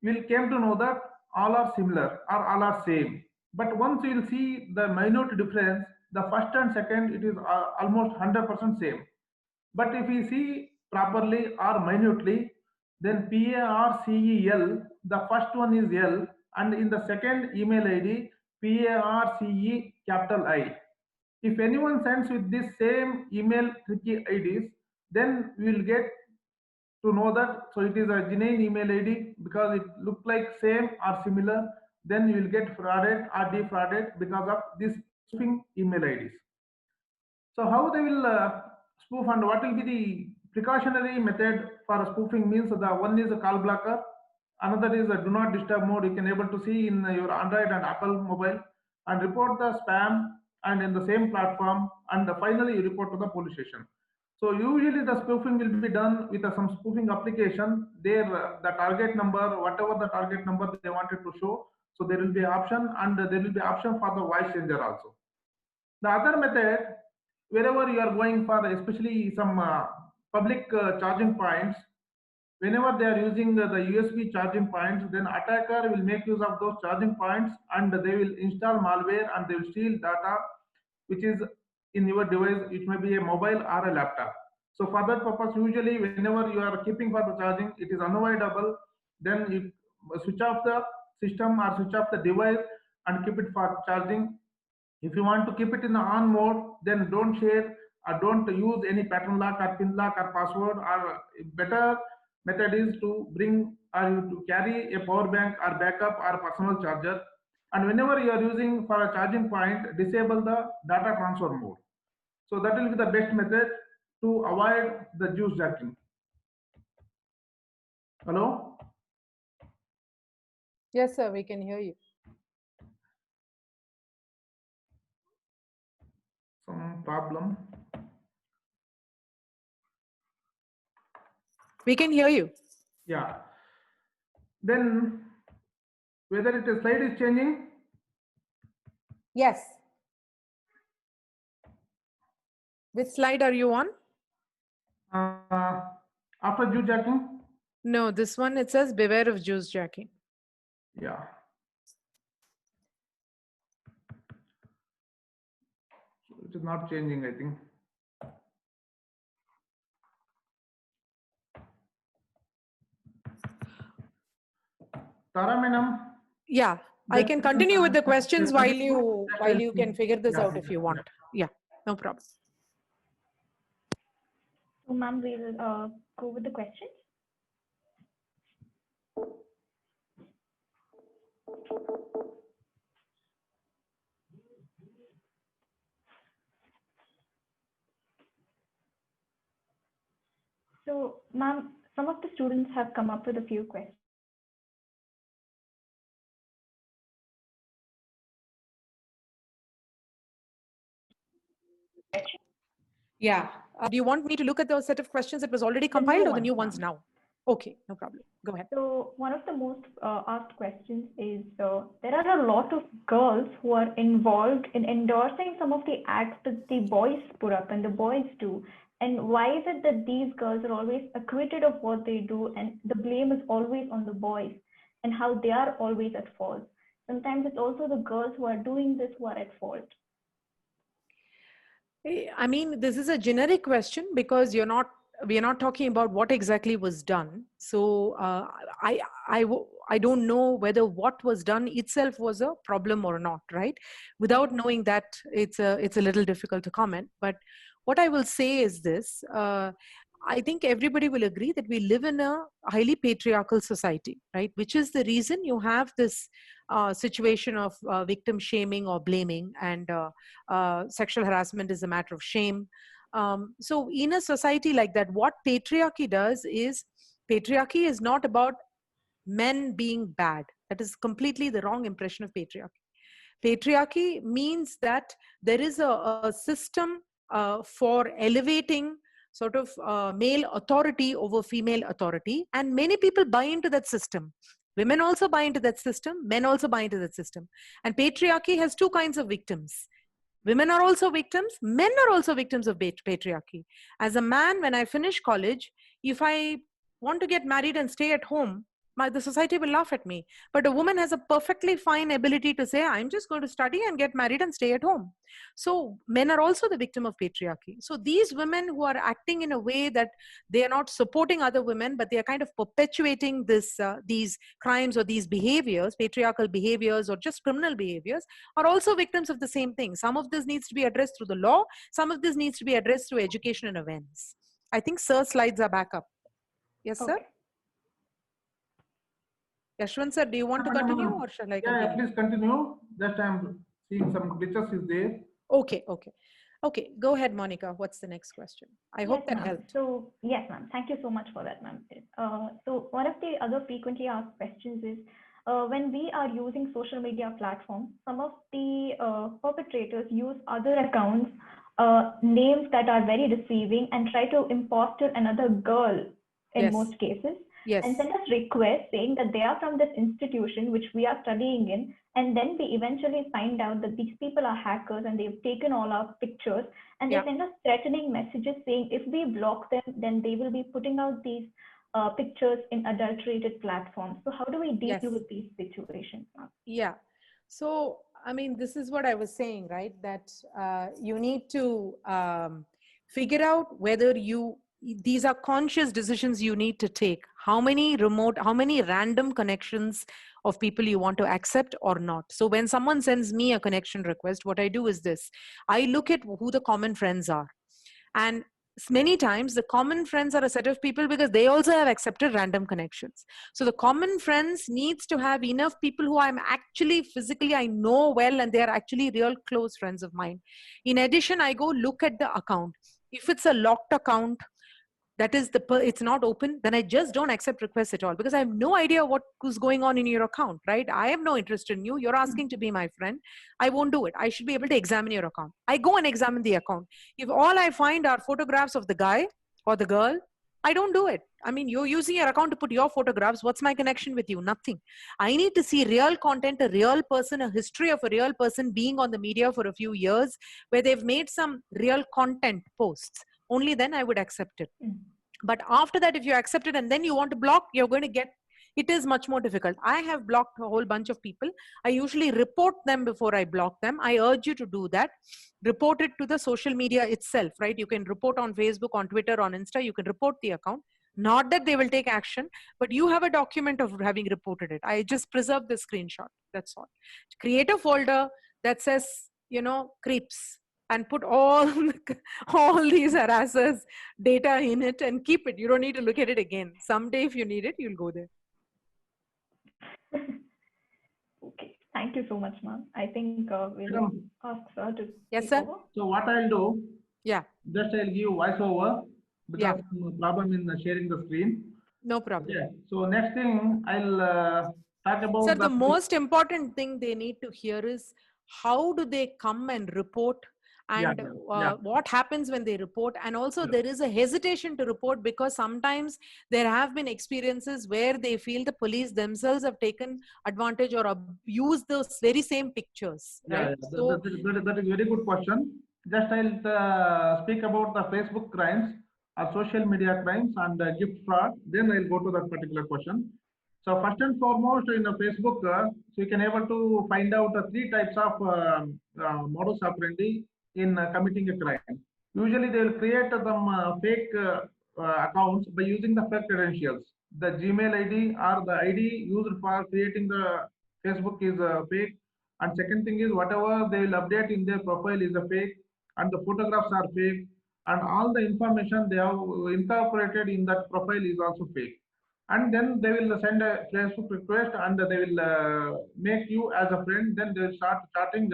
Speaker 7: you will came to know that all are similar or all are same. But once you will see the minute difference, the first and second, it is almost 100% same. But if we see properly or minutely, then PARCEL, the first one is L, and in the second email ID, PARCE capital I. If anyone sends with this same email tricky IDs, then we will get to know that so it is a genuine email ID because it look like same or similar. then you will get frauded or defrauded because of these spoofing email IDs. So how they will spoof, and what will be the precautionary method for spoofing means the one is a call blocker, another is a do not disturb mode. You can able to see in your Android and Apple mobile and report the spam and in the same platform, and finally you report to the police station. So usually the spoofing will be done with some spoofing application. There the target number, whatever the target number they wanted to show, so there will be option, and there will be option for the voice changer also. The other method, wherever you are going for, especially some public charging points, whenever they are using the USB charging points, then attacker will make use of those charging points and they will install malware and they will steal data which is in your device. It may be a mobile or a laptop. So for that purpose, usually whenever you are keeping for the charging, it is unavoidable. Then you switch off the system or switch off the device and keep it for charging. If you want to keep it in the on mode, then don't share or don't use any pattern lock or pin lock or password. Or better method is to bring or to carry a power bank or backup or personal charger. And whenever you are using for a charging point, disable the data transfer mode. So that will be the best method to avoid the juice jacking. Hello?
Speaker 4: Yes, sir, we can hear you.
Speaker 7: Some problem?
Speaker 4: We can hear you.
Speaker 7: Yeah. Then whether it is slide is changing?
Speaker 4: Yes. Which slide are you on?
Speaker 7: After juice jacking?
Speaker 4: No, this one, it says beware of juice jacking.
Speaker 7: Yeah. So it is not changing, I think. Tara madam?
Speaker 4: Yeah, I can continue with the questions while you can figure this out if you want. Yeah, no problem.
Speaker 3: So, ma'am, we'll go with the questions. So, ma'am, some of the students have come up with a few questions.
Speaker 4: Yeah. Do you want me to look at the set of questions that was already compiled or the new ones now? Okay, no problem. Go ahead.
Speaker 3: So one of the most asked questions is, there are a lot of girls who are involved in endorsing some of the acts that the boys put up and the boys do. And why is it that these girls are always acquitted of what they do and the blame is always on the boys and how they are always at fault? Sometimes it's also the girls who are doing this who are at fault.
Speaker 4: I mean, this is a generic question because we are not talking about what exactly was done. So I don't know whether what was done itself was a problem or not, right? Without knowing that, it's a little difficult to comment. But what I will say is this. I think everybody will agree that we live in a highly patriarchal society, right? Which is the reason you have this situation of victim shaming or blaming, and sexual harassment is a matter of shame. So in a society like that, what patriarchy does is, patriarchy is not about men being bad. That is completely the wrong impression of patriarchy. Patriarchy means that there is a system for elevating sort of male authority over female authority, and many people buy into that system. Women also buy into that system, men also buy into that system. And patriarchy has two kinds of victims. Women are also victims, men are also victims of patriarchy. As a man, when I finish college, if I want to get married and stay at home, the society will laugh at me. But a woman has a perfectly fine ability to say, I'm just going to study and get married and stay at home. So men are also the victim of patriarchy. So these women who are acting in a way that they are not supporting other women, but they are kind of perpetuating these crimes or these behaviors, patriarchal behaviors or just criminal behaviors, are also victims of the same thing. Some of this needs to be addressed through the law. Some of this needs to be addressed through education and awareness. I think sir's slides are back up. Yes, sir? Yashwanth sir, do you want to continue or shall I continue?
Speaker 7: Yeah, please continue. Just I'm seeing some glitches is there.
Speaker 4: Okay, okay. Okay, go ahead, Monica. What's the next question? I hope that helped.
Speaker 3: So, yes, ma'am. Thank you so much for that, ma'am. So, one of the other frequently asked questions is, when we are using social media platforms, some of the perpetrators use other accounts, names that are very deceiving, and try to impostor another girl in
Speaker 4: Yes.
Speaker 3: most cases.
Speaker 4: Yes.
Speaker 3: And send us requests saying that they are from this institution which we are studying in, and then we eventually find out that these people are hackers and they've taken all our pictures, and they send us threatening messages saying if we block them, then they will be putting out these pictures in adulterated platforms. So how do we deal with these situations?
Speaker 4: Yeah. So, I mean, this is what I was saying, right? That you need to figure out whether these are conscious decisions you need to take. How many random connections of people you want to accept or not. So when someone sends me a connection request, what I do is this. I look at who the common friends are. And many times the common friends are a set of people because they also have accepted random connections. So the common friends needs to have enough people who I'm actually physically, I know well, and they are actually real close friends of mine. In addition, I go look at the account. If it's a locked account, that is it's not open, then I just don't accept requests at all because I have no idea what is going on in your account, right? I have no interest in you. You're asking to be my friend. I won't do it. I should be able to examine your account. I go and examine the account. If all I find are photographs of the guy or the girl, I don't do it. I mean, you're using your account to put your photographs. What's my connection with you? Nothing. I need to see real content, a real person, a history of a real person being on the media for a few years where they've made some real content posts. Only then I would accept it. But after that, if you accept it and then you want to block, you're going to get, it is much more difficult. I have blocked a whole bunch of people. I usually report them before I block them. I urge you to do that. Report it to the social media itself, right? You can report on Facebook, on Twitter, on Insta. You can report the account. Not that they will take action, but you have a document of having reported it. I just preserve the screenshot. That's all. Create a folder that says, creeps, and put all these harassers data in it and keep it. You don't need to look at it again. Someday if you need it, you'll go there.
Speaker 3: Okay, thank you so much, ma'am. I think we'll ask sir to
Speaker 4: Yes, sir.
Speaker 3: over.
Speaker 7: So what I'll do, just I'll give voiceover because no problem in sharing the screen.
Speaker 4: No problem.
Speaker 7: Yeah. So next thing I'll talk about.
Speaker 4: Sir, the most important thing they need to hear is how do they come and report, and what happens when they report. And also there is a hesitation to report because sometimes there have been experiences where they feel the police themselves have taken advantage or abused those very same pictures. Right?
Speaker 7: So, that is a very good question. Just I'll speak about the Facebook crimes or social media crimes and gift fraud. Then I'll go to that particular question. So first and foremost, in Facebook, so you can able to find out 3 types of modus operandi in committing a crime. Usually they will create some fake accounts by using the fake credentials. The Gmail ID or the ID used for creating the Facebook is fake. And second thing is whatever they will update in their profile is a fake, and the photographs are fake, and all the information they have incorporated in that profile is also fake. And then they will send a Facebook request and they will make you as a friend. Then they will start chatting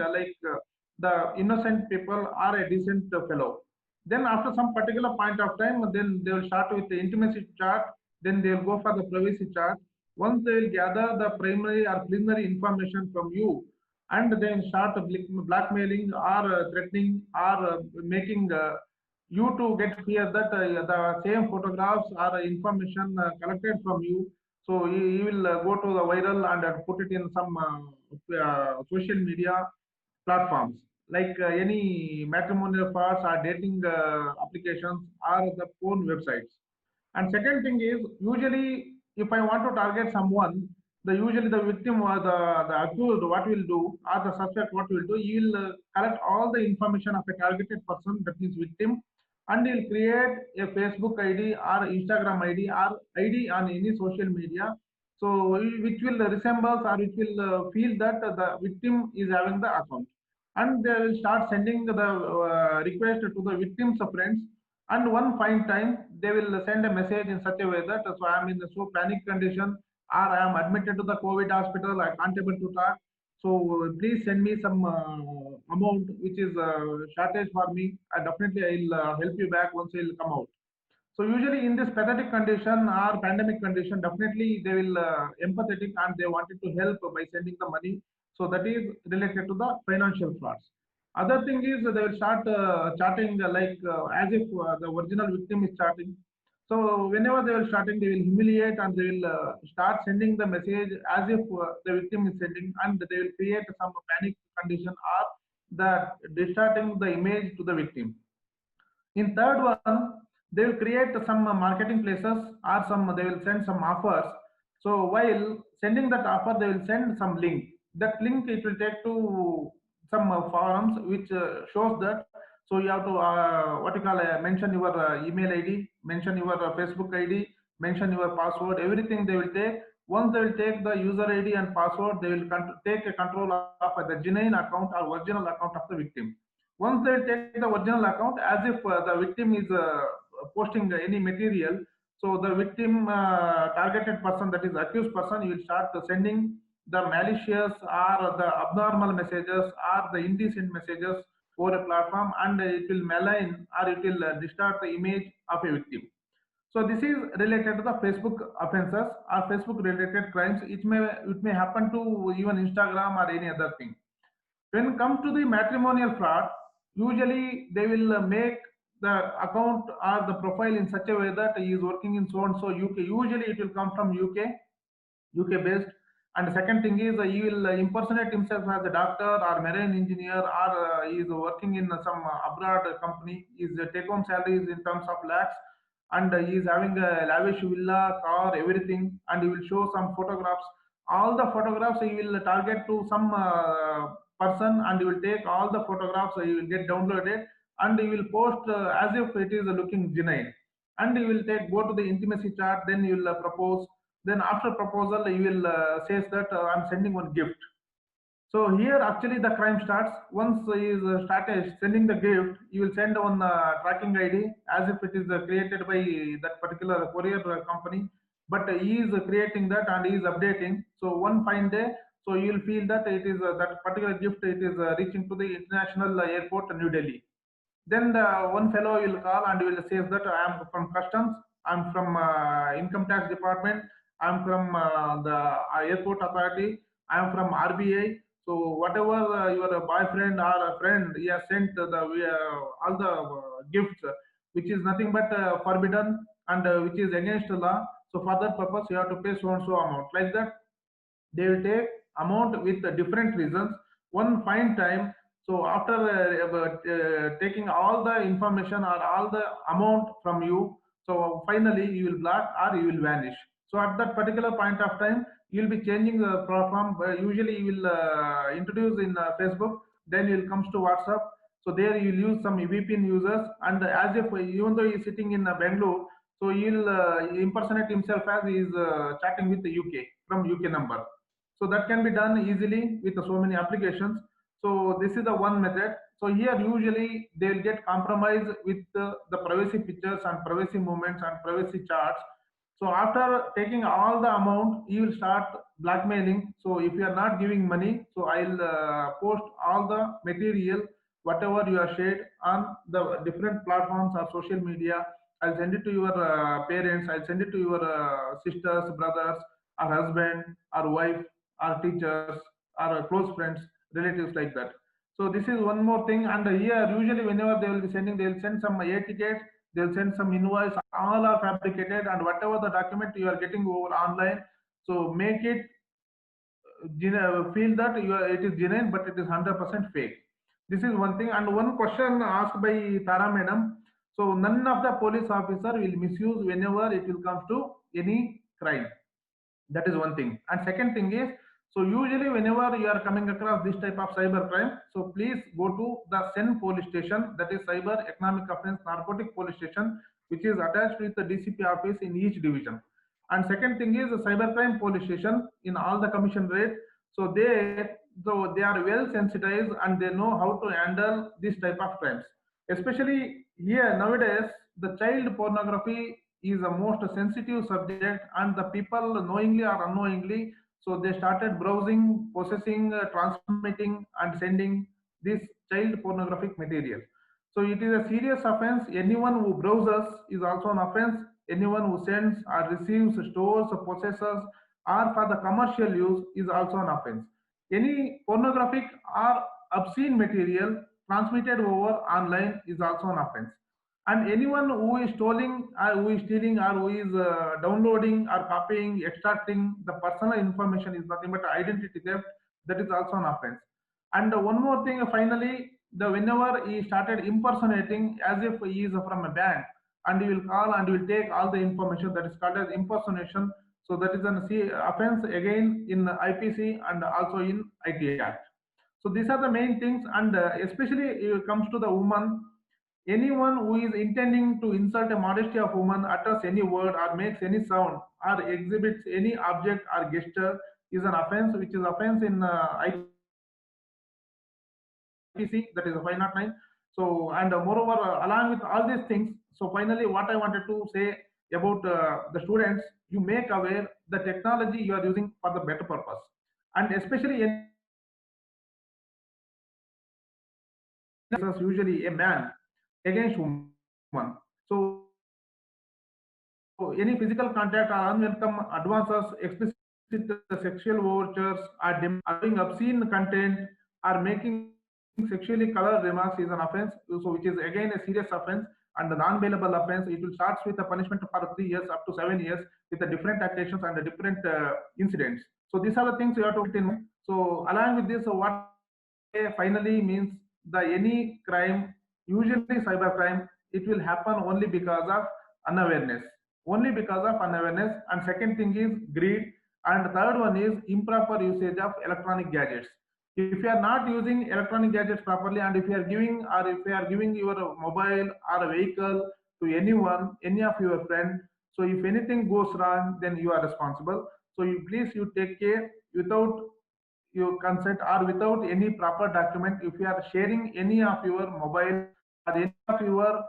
Speaker 7: the innocent people are a decent fellow. Then after some particular point of time, then they will start with the intimacy chat. Then they will go for the privacy chat. Once they will gather the primary or preliminary information from you, and then start blackmailing or threatening or making you to get clear that the same photographs or information collected from you. So you will go to the viral and put it in some social media platforms like any matrimonial parts or dating applications or the phone websites. And second thing is, usually if I want to target someone, usually the victim or the accused what will do, or the suspect what will do, he will collect all the information of a targeted person, that means victim, and he will create a Facebook ID or Instagram ID or ID on any social media, so which will resemble or which will feel that the victim is having the account, and they will start sending the request to the victim's friends. And one fine time they will send a message in such a way that so I am in a so panic condition, or I am admitted to the COVID hospital, I can't able to talk. So please send me some amount which is shortage for me. I definitely I'll help you back once I'll come out. So usually in this pathetic condition or pandemic condition, definitely they will empathetic and they wanted to help by sending the money. So that is related to the financial frauds. Other thing is they will start chatting as if the original victim is chatting. So whenever they will starting, they will humiliate and they will start sending the message as if the victim is sending, and they will create some panic condition or the distorting the image to the victim. In third one, they will create some marketing places or some they will send some offers. So while sending that offer, they will send some link. That link it will take to some forums which shows that. So you have to what you call mention your email ID, mention your Facebook ID, mention your password, everything they will take. Once they will take the user ID and password, they will take a control of the genuine account or original account of the victim. Once they take the original account, as if the victim is posting any material, so the victim targeted person, that is accused person, you will start sending the malicious or the abnormal messages or the indecent messages over a platform, and it will malign or it will distort the image of a victim. So this is related to the Facebook offenses or Facebook related crimes. It may happen to even Instagram or any other thing. When it comes to the matrimonial fraud, usually they will make the account or the profile in such a way that he is working in so and so UK. Usually it will come from UK based. And the second thing is he will impersonate himself as a doctor or marine engineer, or he is working in some abroad company. His take home salary is in terms of lakhs, and he is having a lavish villa, car, everything, and he will show some photographs. All the photographs he will target to some person, and he will take all the photographs, he will get downloaded, and he will post as if it is looking genuine. And he will go to the intimacy chat, then he will propose. Then after proposal, he will says that I'm sending one gift. So here actually the crime starts. Once he is started sending the gift, you will send one tracking ID as if it is created by that particular courier company. But he is creating that and he is updating. So one fine day, so you will feel that it is that particular gift, it is reaching to the international airport New Delhi. Then the one fellow will call and will say that I am from customs, I'm from income tax department, I'm from the airport authority, I am from RBI. So whatever your boyfriend or a friend, he has sent all the gifts, which is nothing but forbidden and which is against the law. So for that purpose, you have to pay so and so amount. Like that, they will take amount with different reasons. One fine time. So after taking all the information or all the amount from you, so finally you will block or you will vanish. So at that particular point of time, you will be changing the platform. Usually you will introduce in Facebook, then you will comes to WhatsApp. So there you will use some VPN users, and as if even though he is sitting in Bangalore, so he will impersonate himself as he is chatting with the UK from UK number. So that can be done easily with so many applications. So this is the one method. So here usually they will get compromised with the privacy pictures and privacy movements and privacy charts. So after taking all the amount, you will start blackmailing. So if you are not giving money, so I'll post all the material, whatever you have shared on the different platforms or social media. I'll send it to your parents, I'll send it to your sisters, brothers, or husband, or wife, or teachers, or close friends, relatives, like that. So this is one more thing. And here usually whenever they will be sending, they will send some air tickets, they'll send some invoice, all are fabricated, and whatever the document you are getting over online, so make it feel that it is genuine, but it is 100% fake. This is one thing. And one question asked by Tara madam. So none of the police officer will misuse whenever it will come to any crime. That is one thing. And second thing is, so usually whenever you are coming across this type of cyber crime, so please go to the SEN police station, that is Cyber Economic Offence Narcotic Police Station, which is attached with the DCP office in each division. And second thing is the cybercrime police station in all the commission rate. So they are well sensitized and they know how to handle this type of crimes. Especially here nowadays, the child pornography is a most sensitive subject, and the people knowingly or unknowingly, so they started browsing, possessing, transmitting and sending this child pornographic material. So it is a serious offense. Anyone who browses is also an offense. Anyone who sends or receives, stores, possesses, or for the commercial use is also an offense. Any pornographic or obscene material transmitted over online is also an offense. And anyone who is stealing, or who is downloading or copying, extracting the personal information is nothing but identity theft. That is also an offense. And one more thing, finally, the whenever he started impersonating as if he is from a bank, and he will call and he will take all the information, that is called as impersonation. So that is an offense again in IPC and also in IT Act. So these are the main things, and especially it comes to the woman. Anyone who is intending to insult a modesty of woman, utters any word or makes any sound or exhibits any object or gesture is an offense, which is offense in IPC, that is a 509. So, and moreover, along with all these things, so finally, what I wanted to say about the students, you make aware the technology you are using for the better purpose, and especially usually a man against woman. So any physical contact or unwelcome advances, explicit sexual overtures, or doing obscene content, or making sexually colored remarks is an offense. So which is again a serious offense and a non-bailable offense. It will start with a punishment for 3 years up to 7 years with the different occasions and the different incidents. So these are the things you have to put in mind. So along with this, so what finally means the any crime, usually cybercrime, it will happen only because of unawareness. Only because of unawareness. And second thing is greed. And third one is improper usage of electronic gadgets. If you are not using electronic gadgets properly, and if you are giving, or if you are giving your mobile or a vehicle to anyone, any of your friends, so if anything goes wrong, then you are responsible. So you please you take care without your consent or without any proper document. If you are sharing any of your mobile or any of your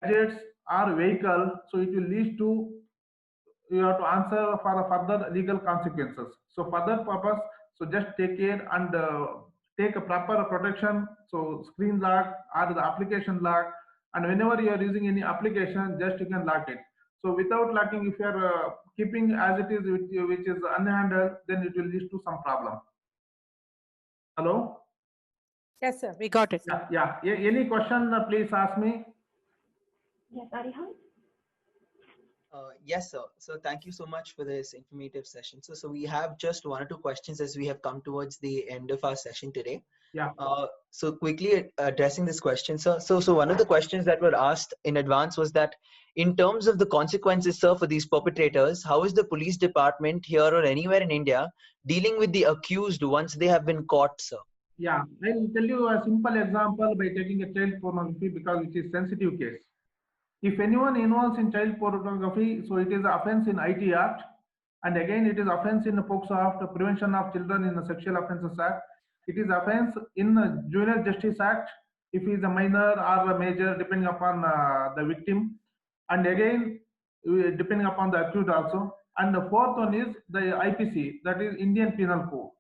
Speaker 7: gadgets or vehicle, so it will lead to, you have to answer for further legal consequences. So for that purpose, so just take care and take a proper protection. So screen lock or the application lock, and whenever you are using any application, just you can lock it. So without locking, if you are keeping as it is, which is unhandled, then it will lead to some problem. Hello?
Speaker 4: Yes, sir. We got it.
Speaker 7: Yeah. Any question, please ask me.
Speaker 3: Yes, Arihant?
Speaker 6: Yes, sir. So thank you so much for this informative session. So we have just 1 or 2 questions as we have come towards the end of our session today.
Speaker 7: Yeah.
Speaker 6: So quickly addressing this question, sir. So one of the questions that were asked in advance was that in terms of the consequences, sir, for these perpetrators, how is the police department here or anywhere in India dealing with the accused once they have been caught, sir?
Speaker 7: Yeah, I'll tell you a simple example by taking a child pornography because it is sensitive case. If anyone involves in child pornography, so it is offense in IT Act, and again it is offense in the POCSO Act, Prevention of Children in the Sexual Offences Act. It is offense in the Juvenile Justice Act if he is a minor or a major, depending upon the victim, and again depending upon the accused also. And the fourth one is the IPC, that is Indian Penal Code.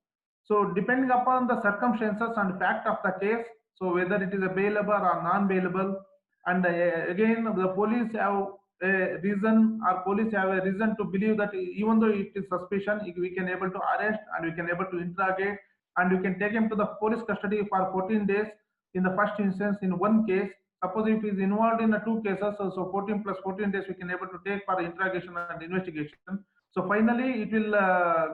Speaker 7: So depending upon the circumstances and fact of the case, so whether it is a bailable or non-bailable, and again the police have a reason, or police have a reason to believe that even though it is suspicion, we can able to arrest and we can able to interrogate, and we can take him to the police custody for 14 days in the first instance in one case. Suppose if he is involved in the 2 cases, so 14 plus 14 days we can able to take for interrogation and investigation. So finally it will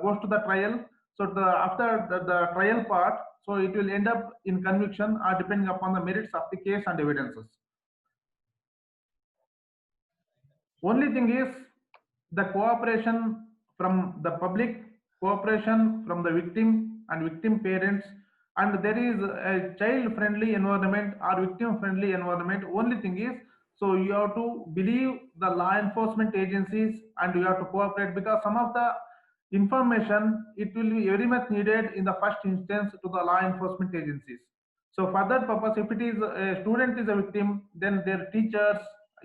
Speaker 7: goes to the trial. So after the trial part, so it will end up in conviction or depending upon the merits of the case and evidences. Only thing is the cooperation from the public, cooperation from the victim and victim parents, and there is a child-friendly environment or victim-friendly environment. Only thing is, so you have to believe the law enforcement agencies and you have to cooperate, because some of the information, it will be very much needed in the first instance to the law enforcement agencies. So for that purpose, if it is a student is a victim, then their teachers,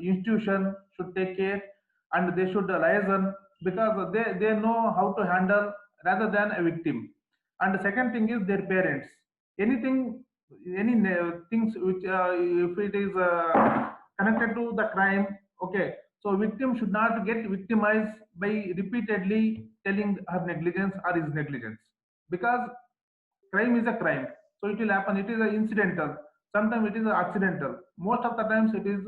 Speaker 7: institution should take care and they should liaison, because they know how to handle rather than a victim. And the second thing is their parents. Anything, any things which if it is connected to the crime, okay, so victim should not get victimized by repeatedly telling her negligence or his negligence, because crime is a crime, so it will happen. It is a incidental, sometimes it is a accidental, most of the times it is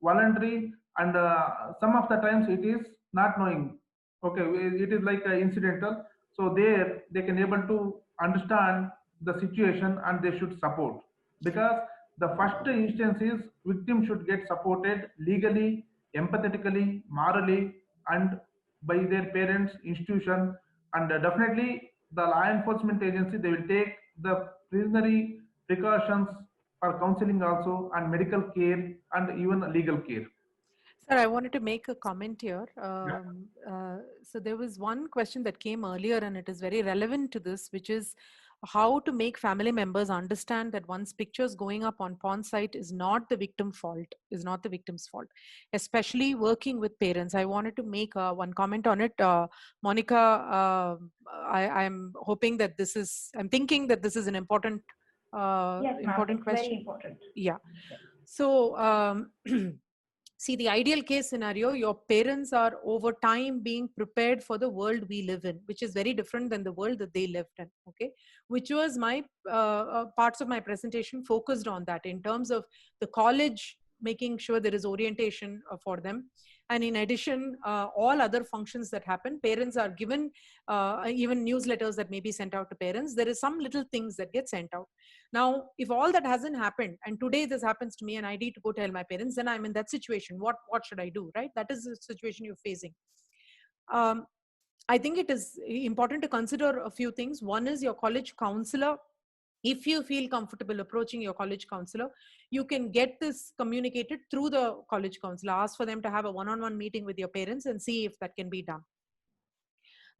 Speaker 7: voluntary, and some of the times it is not knowing, okay, it is like incidental. So there they can able to understand the situation and they should support, because the first instance is victim should get supported legally, empathetically, morally, and by their parents, institution, and definitely the law enforcement agency, they will take the preliminary precautions for counseling also, and medical care, and even legal care.
Speaker 4: Sir, I wanted to make a comment here.
Speaker 7: Yeah.
Speaker 4: So there was one question that came earlier, and it is very relevant to this, which is how to make family members understand that one's pictures going up on porn site is not the victim's fault, especially working with parents. I wanted to make one comment on it. Monica, I'm hoping that I'm thinking that this is an important,
Speaker 3: Yes,
Speaker 4: important question.
Speaker 3: Very important.
Speaker 4: Yeah. So, see, the ideal case scenario, your parents are over time being prepared for the world we live in, which is very different than the world that they lived in, okay? Which was my parts of my presentation focused on that in terms of the college, making sure there is orientation for them. And in addition, all other functions that happen, parents are given even newsletters that may be sent out to parents. There is some little things that get sent out. Now, if all that hasn't happened, and today this happens to me and I need to go tell my parents, then I'm in that situation. What should I do, right? That is the situation you're facing. I think it is important to consider a few things. One is your college counselor. If you feel comfortable approaching your college counselor, you can get this communicated through the college counselor. Ask for them to have a one-on-one meeting with your parents and see if that can be done.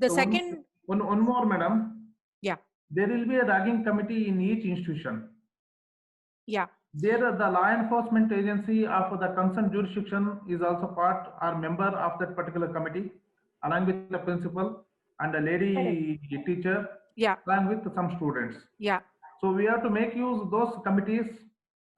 Speaker 4: The
Speaker 7: So
Speaker 4: second...
Speaker 7: one more, madam.
Speaker 4: Yeah.
Speaker 7: There will be a ragging committee in each institution.
Speaker 4: Yeah.
Speaker 7: There, the law enforcement agency of the concerned jurisdiction is also part or member of that particular committee, along with the principal and a lady teacher,
Speaker 4: yeah,
Speaker 7: along with some students.
Speaker 4: Yeah.
Speaker 7: So we have to make use of those committees,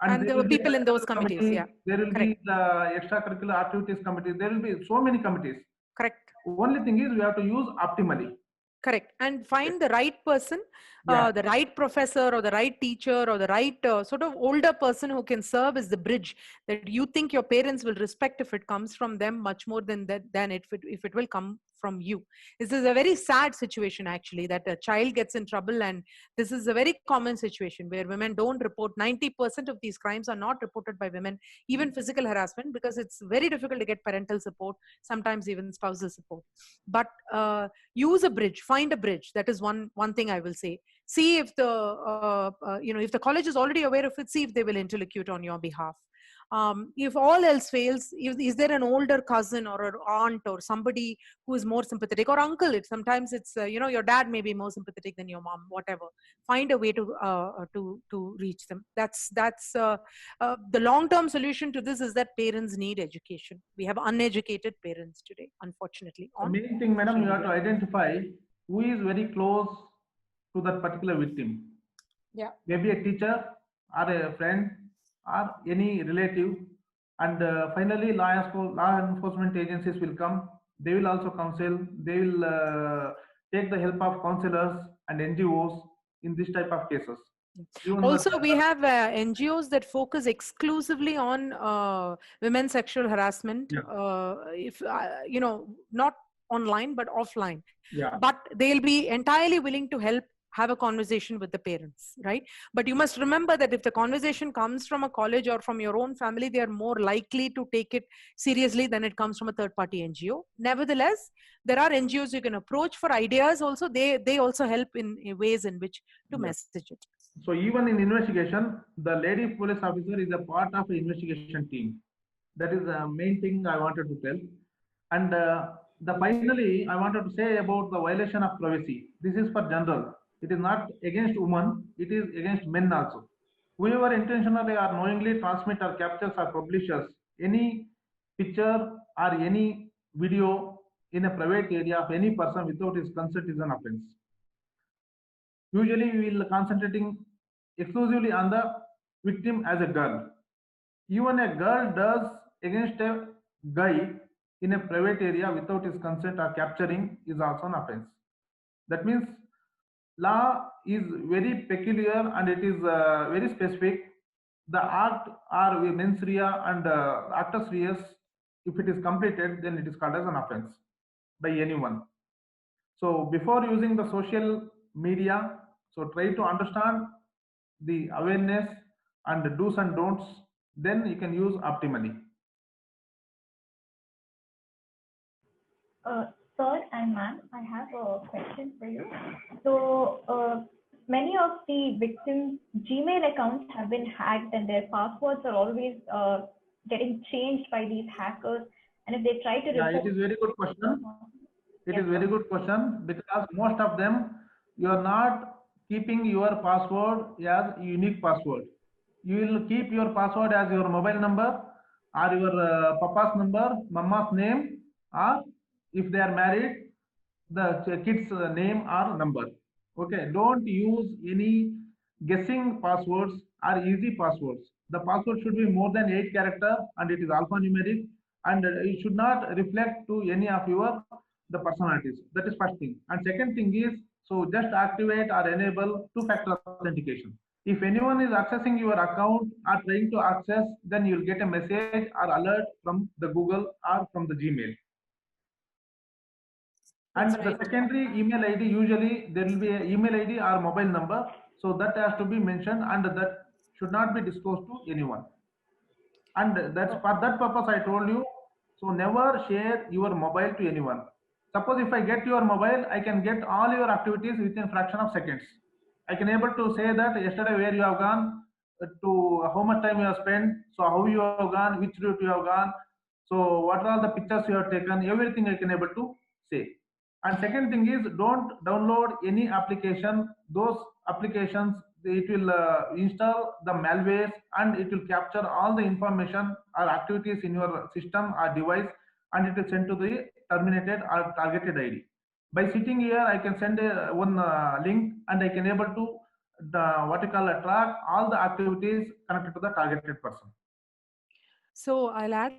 Speaker 4: and there will people in those committees.
Speaker 7: Committee,
Speaker 4: yeah,
Speaker 7: there will
Speaker 4: correct.
Speaker 7: be the extracurricular activities committee. There will be so many committees.
Speaker 4: Correct.
Speaker 7: Only thing is we have to use optimally.
Speaker 4: Correct. And find the right person, the right professor or the right teacher or the right sort of older person who can serve as the bridge that you think your parents will respect if it comes from them much more than that, if it will come from you. This is a very sad situation actually, that a child gets in trouble, and this is a very common situation where women don't report. 90% of these crimes are not reported by women, even physical harassment, because it's very difficult to get parental support, sometimes even spousal support. But use a bridge, find a bridge. That is one thing I will say. See if the if the college is already aware of it, see if they will interlocute on your behalf. If all else fails, is there an older cousin or an aunt or somebody who is more sympathetic, or uncle? Sometimes it's your dad may be more sympathetic than your mom, whatever. Find a way to reach them. That's the long-term solution to this is that parents need education. We have uneducated parents today, unfortunately.
Speaker 7: The main thing, madam, you have to identify who is very close to that particular victim.
Speaker 4: Yeah.
Speaker 7: Maybe a teacher or a friend or any relative, and finally law enforcement agencies will come. They will also counsel. They will take the help of counselors and NGOs in this type of cases.
Speaker 4: Also, we have NGOs that focus exclusively on women's sexual harassment. Yeah. Not online but offline.
Speaker 7: Yeah.
Speaker 4: But they'll be entirely willing to help have a conversation with the parents, right? But you must remember that if the conversation comes from a college or from your own family, they are more likely to take it seriously than it comes from a third-party NGO. Nevertheless, there are NGOs you can approach for ideas also. They also help in ways in which to message it.
Speaker 7: So even in investigation, the lady police officer is a part of the investigation team. That is the main thing I wanted to tell. And finally, I wanted to say about the violation of privacy. This is for general. It is not against women, it is against men also. Whoever intentionally or knowingly transmit or captures or publishes any picture or any video in a private area of any person without his consent is an offense. Usually we will concentrating exclusively on the victim as a girl. Even a girl does against a guy in a private area without his consent or capturing is also an offense. That means law is very peculiar and it is very specific. The act or mens rea and actus reus, if it is completed, then it is called as an offense by anyone. So before using the social media, so try to understand the awareness and the do's and don'ts, then you can use optimally.
Speaker 3: Sir and ma'am, I have a question for you. So many of the victims' Gmail accounts have been hacked and their passwords are always getting changed by these hackers. And if they try to report...
Speaker 7: Yeah, it is very good question. It is very good question because most of them, you are not keeping your password as unique password. You will keep your password as your mobile number or your papa's number, mama's name, or if they are married, the kid's name or number. Okay, don't use any guessing passwords or easy passwords. The password should be more than 8 characters and it is alphanumeric, and it should not reflect to any of your the personalities. That is first thing. And second thing is, so just activate or enable two-factor authentication. If anyone is accessing your account or trying to access, then you'll get a message or alert from the Google or from the Gmail. And the secondary email ID, usually there will be an email ID or mobile number. So that has to be mentioned and that should not be disclosed to anyone. And that's for that purpose I told you. So never share your mobile to anyone. Suppose if I get your mobile, I can get all your activities within a fraction of seconds. I can able to say that yesterday where you have gone, to how much time you have spent, so how you have gone, which route you have gone, so what are all the pictures you have taken, everything I can able to say. And second thing is, don't download any application. Those applications, it will install the malware and it will capture all the information or activities in your system or device, and it will send to the terminated or targeted ID. By sitting here, I can send one link and I can able to track all the activities connected to the targeted person.
Speaker 4: So I'll add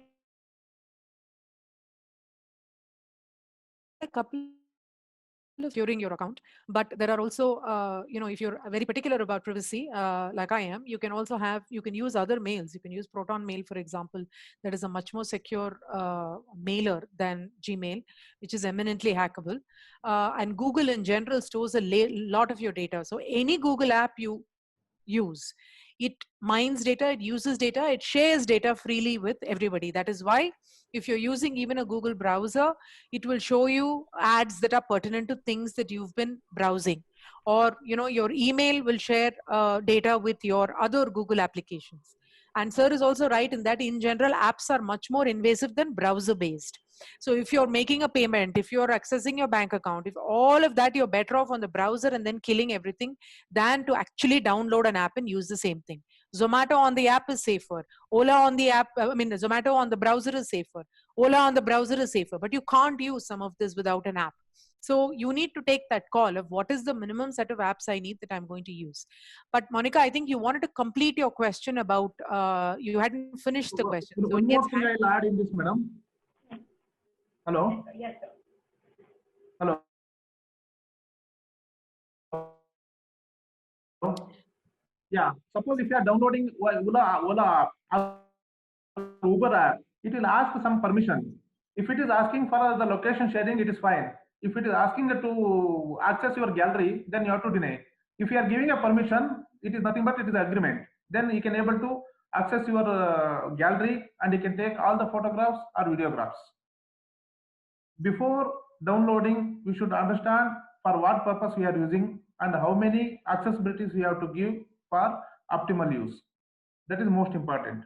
Speaker 4: a couple of securing your account, but there are also, if you're very particular about privacy, like I am, you can use other mails. You can use Proton Mail, for example. That is a much more secure mailer than Gmail, which is eminently hackable. And Google in general stores a lot of your data. So any Google app you use, it mines data, it uses data, it shares data freely with everybody. That is why if you're using even a Google browser, it will show you ads that are pertinent to things that you've been browsing. Or your email will share data with your other Google applications. And sir is also right in that in general, apps are much more invasive than browser based. So if you're making a payment, if you're accessing your bank account, if all of that, you're better off on the browser and then killing everything than to actually download an app and use the same thing. Zomato on the app is safer. Ola on the app, Zomato on the browser is safer. Ola on the browser is safer, but you can't use some of this without an app. So you need to take that call of what is the minimum set of apps I need that I'm going to use. But Monica, I think you wanted to complete your question about, you hadn't finished the question. So
Speaker 7: one more thing I'll add in this, madam. Hello?
Speaker 3: Yes, sir.
Speaker 7: Hello? Yeah, suppose if you are downloading Ola Uber app, it will ask some permission. If it is asking for the location sharing, it is fine. If it is asking to access your gallery, then you have to deny. If you are giving a permission, it is nothing but it is agreement. Then you can able to access your gallery and you can take all the photographs or videographs. Before downloading, we should understand for what purpose we are using and how many accessibilities we have to give for optimal use. That is most important.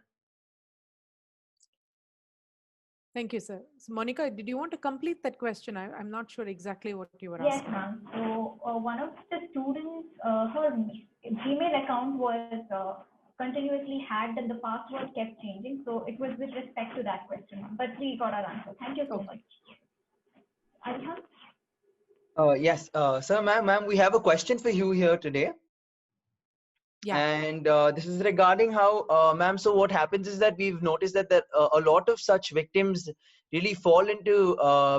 Speaker 4: Thank you, sir. So Monica, did you want to complete that question? I'm not sure exactly what you were asking.
Speaker 3: Yes, ma'am. So one of the students, her Gmail account was continuously hacked and the password kept changing. So it was with respect to that question, but we got our answer. Thank you so much. Arihant?
Speaker 6: Yes, sir, ma'am, we have a question for you here today.
Speaker 4: Yeah.
Speaker 6: And this is regarding how, ma'am, so what happens is that we've noticed that a lot of such victims really fall into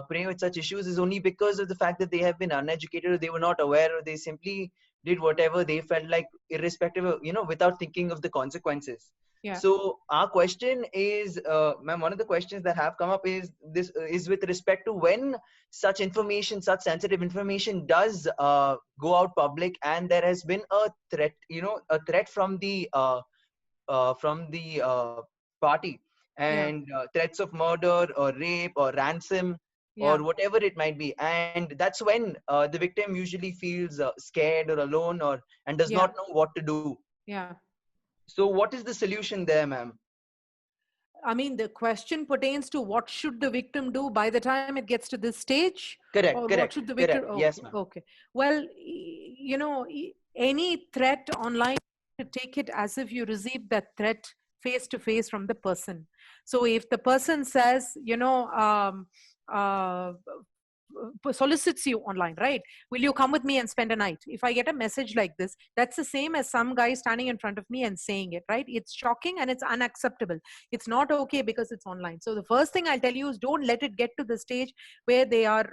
Speaker 6: prey with such issues is only because of the fact that they have been uneducated, or they were not aware, or they simply did whatever they felt like, irrespective of, without thinking of the consequences.
Speaker 4: Yeah.
Speaker 6: So our question is, ma'am, one of the questions that have come up is this is with respect to when such information, such sensitive information does go out public, and there has been a threat, a threat from the party, and threats of murder or rape or ransom or whatever it might be, and that's when the victim usually feels scared or alone, and does not know what to do.
Speaker 4: Yeah.
Speaker 6: So what is the solution there, ma'am?
Speaker 4: I mean, the question pertains to what should the victim do by the time it gets to this stage?
Speaker 6: Correct,
Speaker 4: Or
Speaker 6: correct,
Speaker 4: what should the victim?
Speaker 6: correct.
Speaker 4: Okay,
Speaker 6: Yes, ma'am.
Speaker 4: okay. Well, any threat online, to take it as if you received that threat face to face from the person. So if the person says, solicits you online, right? Will you come with me and spend a night? If I get a message like this, that's the same as some guy standing in front of me and saying it, right? It's shocking and it's unacceptable. It's not okay because it's online. So the first thing I'll tell you is don't let it get to the stage where they are,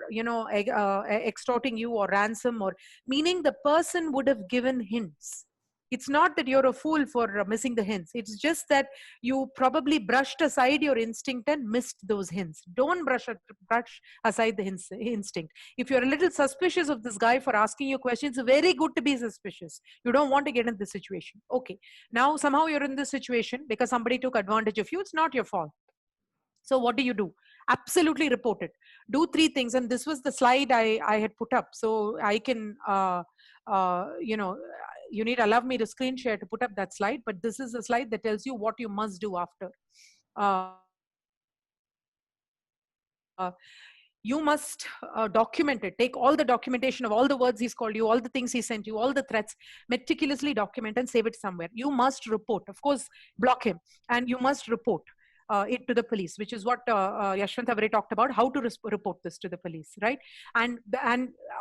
Speaker 4: extorting you or ransom, or meaning the person would have given hints. It's not that you're a fool for missing the hints. It's just that you probably brushed aside your instinct and missed those hints. Don't brush aside the instinct. If you're a little suspicious of this guy for asking you questions, it's very good to be suspicious. You don't want to get in this situation. Okay. Now, somehow you're in this situation because somebody took advantage of you. It's not your fault. So what do? Absolutely report it. Do 3 things. And this was the slide I had put up. So I can, you need to allow me to screen share to put up that slide. But this is a slide that tells you what you must do after. You must document it. Take all the documentation of all the words he's called you, all the things he sent you, all the threats, meticulously document and save it somewhere. You must report. Of course, block him. And you must report it to the police, which is what Yashwanth already talked about, how to report this to the police, right? And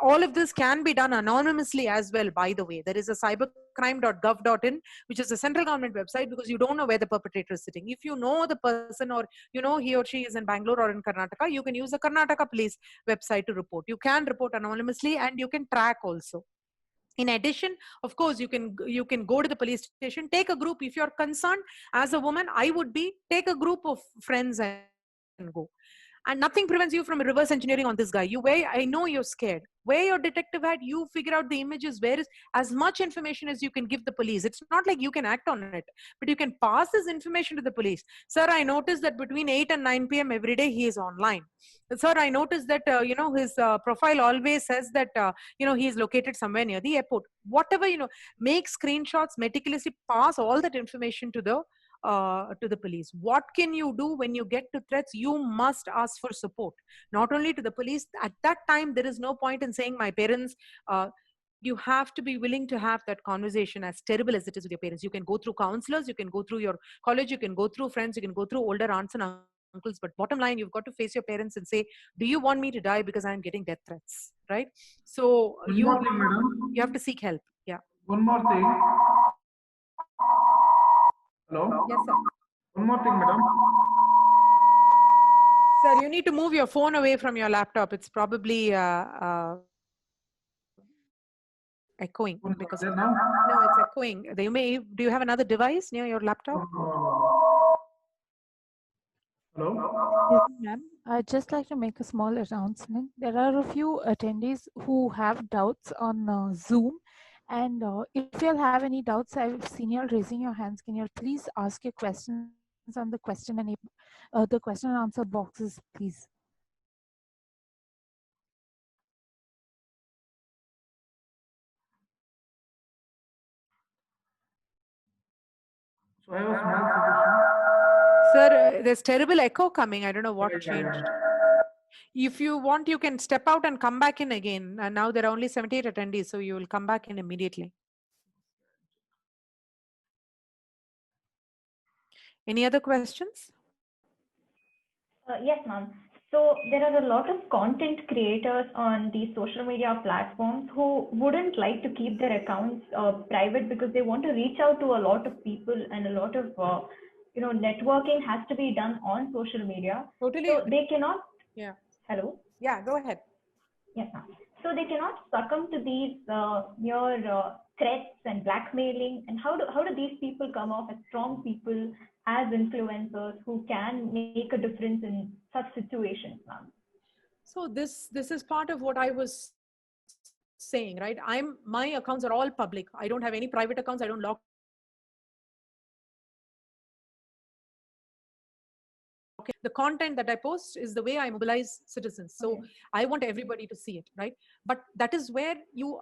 Speaker 4: all of this can be done anonymously as well, by the way. There is a cybercrime.gov.in, which is a central government website, because you don't know where the perpetrator is sitting. If you know the person, or you know he or she is in Bangalore or in Karnataka, you can use the Karnataka police website to report. You can report anonymously, and you can track also. In addition, of course, you can go to the police station, take a group. If you're concerned as a woman, I would be, take a group of friends and go. And nothing prevents you from reverse engineering on this guy. I know you're scared. Wear your detective hat, you figure out the images, where is as much information as you can give the police. It's not like you can act on it, but you can pass this information to the police. Sir, I noticed that between 8 and 9 p.m. every day he is online. Sir, I noticed that, his profile always says that, he is located somewhere near the airport. Whatever, make screenshots, meticulously pass all that information to the police. What can you do when you get to threats? You must ask for support, not only to the police. At that time, there is no point in saying my parents. You have to be willing to have that conversation, as terrible as it is with your parents. You can go through counselors, you can go through your college, you can go through friends, you can go through older aunts and uncles, but bottom line, you've got to face your parents and say, do you want me to die because I'm getting death threats, right? So you have to seek help. Yeah.
Speaker 7: One more thing. Hello?
Speaker 4: Yes, sir.
Speaker 7: One more thing, madam.
Speaker 4: Sir, you need to move your phone away from your laptop. It's probably echoing. Because
Speaker 7: now?
Speaker 4: No, it's echoing. Do you have another device near your laptop?
Speaker 7: Hello?
Speaker 5: Ma'am, I'd just like to make a small announcement. There are a few attendees who have doubts on Zoom. And if you'll have any doubts, I've seen you raising your hands. Can you please ask your questions on the question and answer boxes, please?
Speaker 7: So I have a small suggestion.
Speaker 4: Sir, there's terrible echo coming. I don't know what changed. If you want, you can step out and come back in again. And now there are only 78 attendees, so you will come back in immediately. Any other questions?
Speaker 3: Yes, ma'am. So there are a lot of content creators on these social media platforms who wouldn't like to keep their accounts private because they want to reach out to a lot of people, and a lot of networking has to be done on social media.
Speaker 4: Totally.
Speaker 3: So they cannot.
Speaker 4: Yeah.
Speaker 3: Hello.
Speaker 4: Yeah. Go ahead.
Speaker 3: Yes, ma'am. So they cannot succumb to these mere threats and blackmailing. And how do these people come off as strong people, as influencers who can make a difference in such situations, ma'am?
Speaker 4: So this is part of what I was saying, right? My accounts are all public. I don't have any private accounts. I don't lock the content that I post is the way I mobilize citizens. So
Speaker 3: Okay.
Speaker 4: I want everybody to see it, right? But that is where you,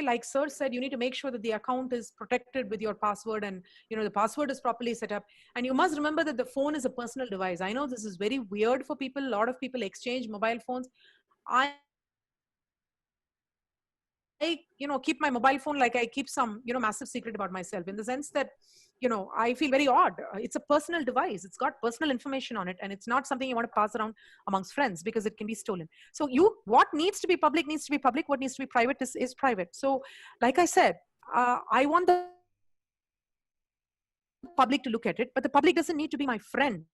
Speaker 4: like Sir said, you need to make sure that the account is protected with your password, and the password is properly set up. And you must remember that the phone is a personal device. I know this is very weird for people. A lot of people exchange mobile phones. I keep my mobile phone like I keep some, massive secret about myself, in the sense that, I feel very odd. It's a personal device. It's got personal information on it. And it's not something you want to pass around amongst friends because it can be stolen. So what needs to be public needs to be public. What needs to be private is private. So like I said, I want the public to look at it, but the public doesn't need to be my friend.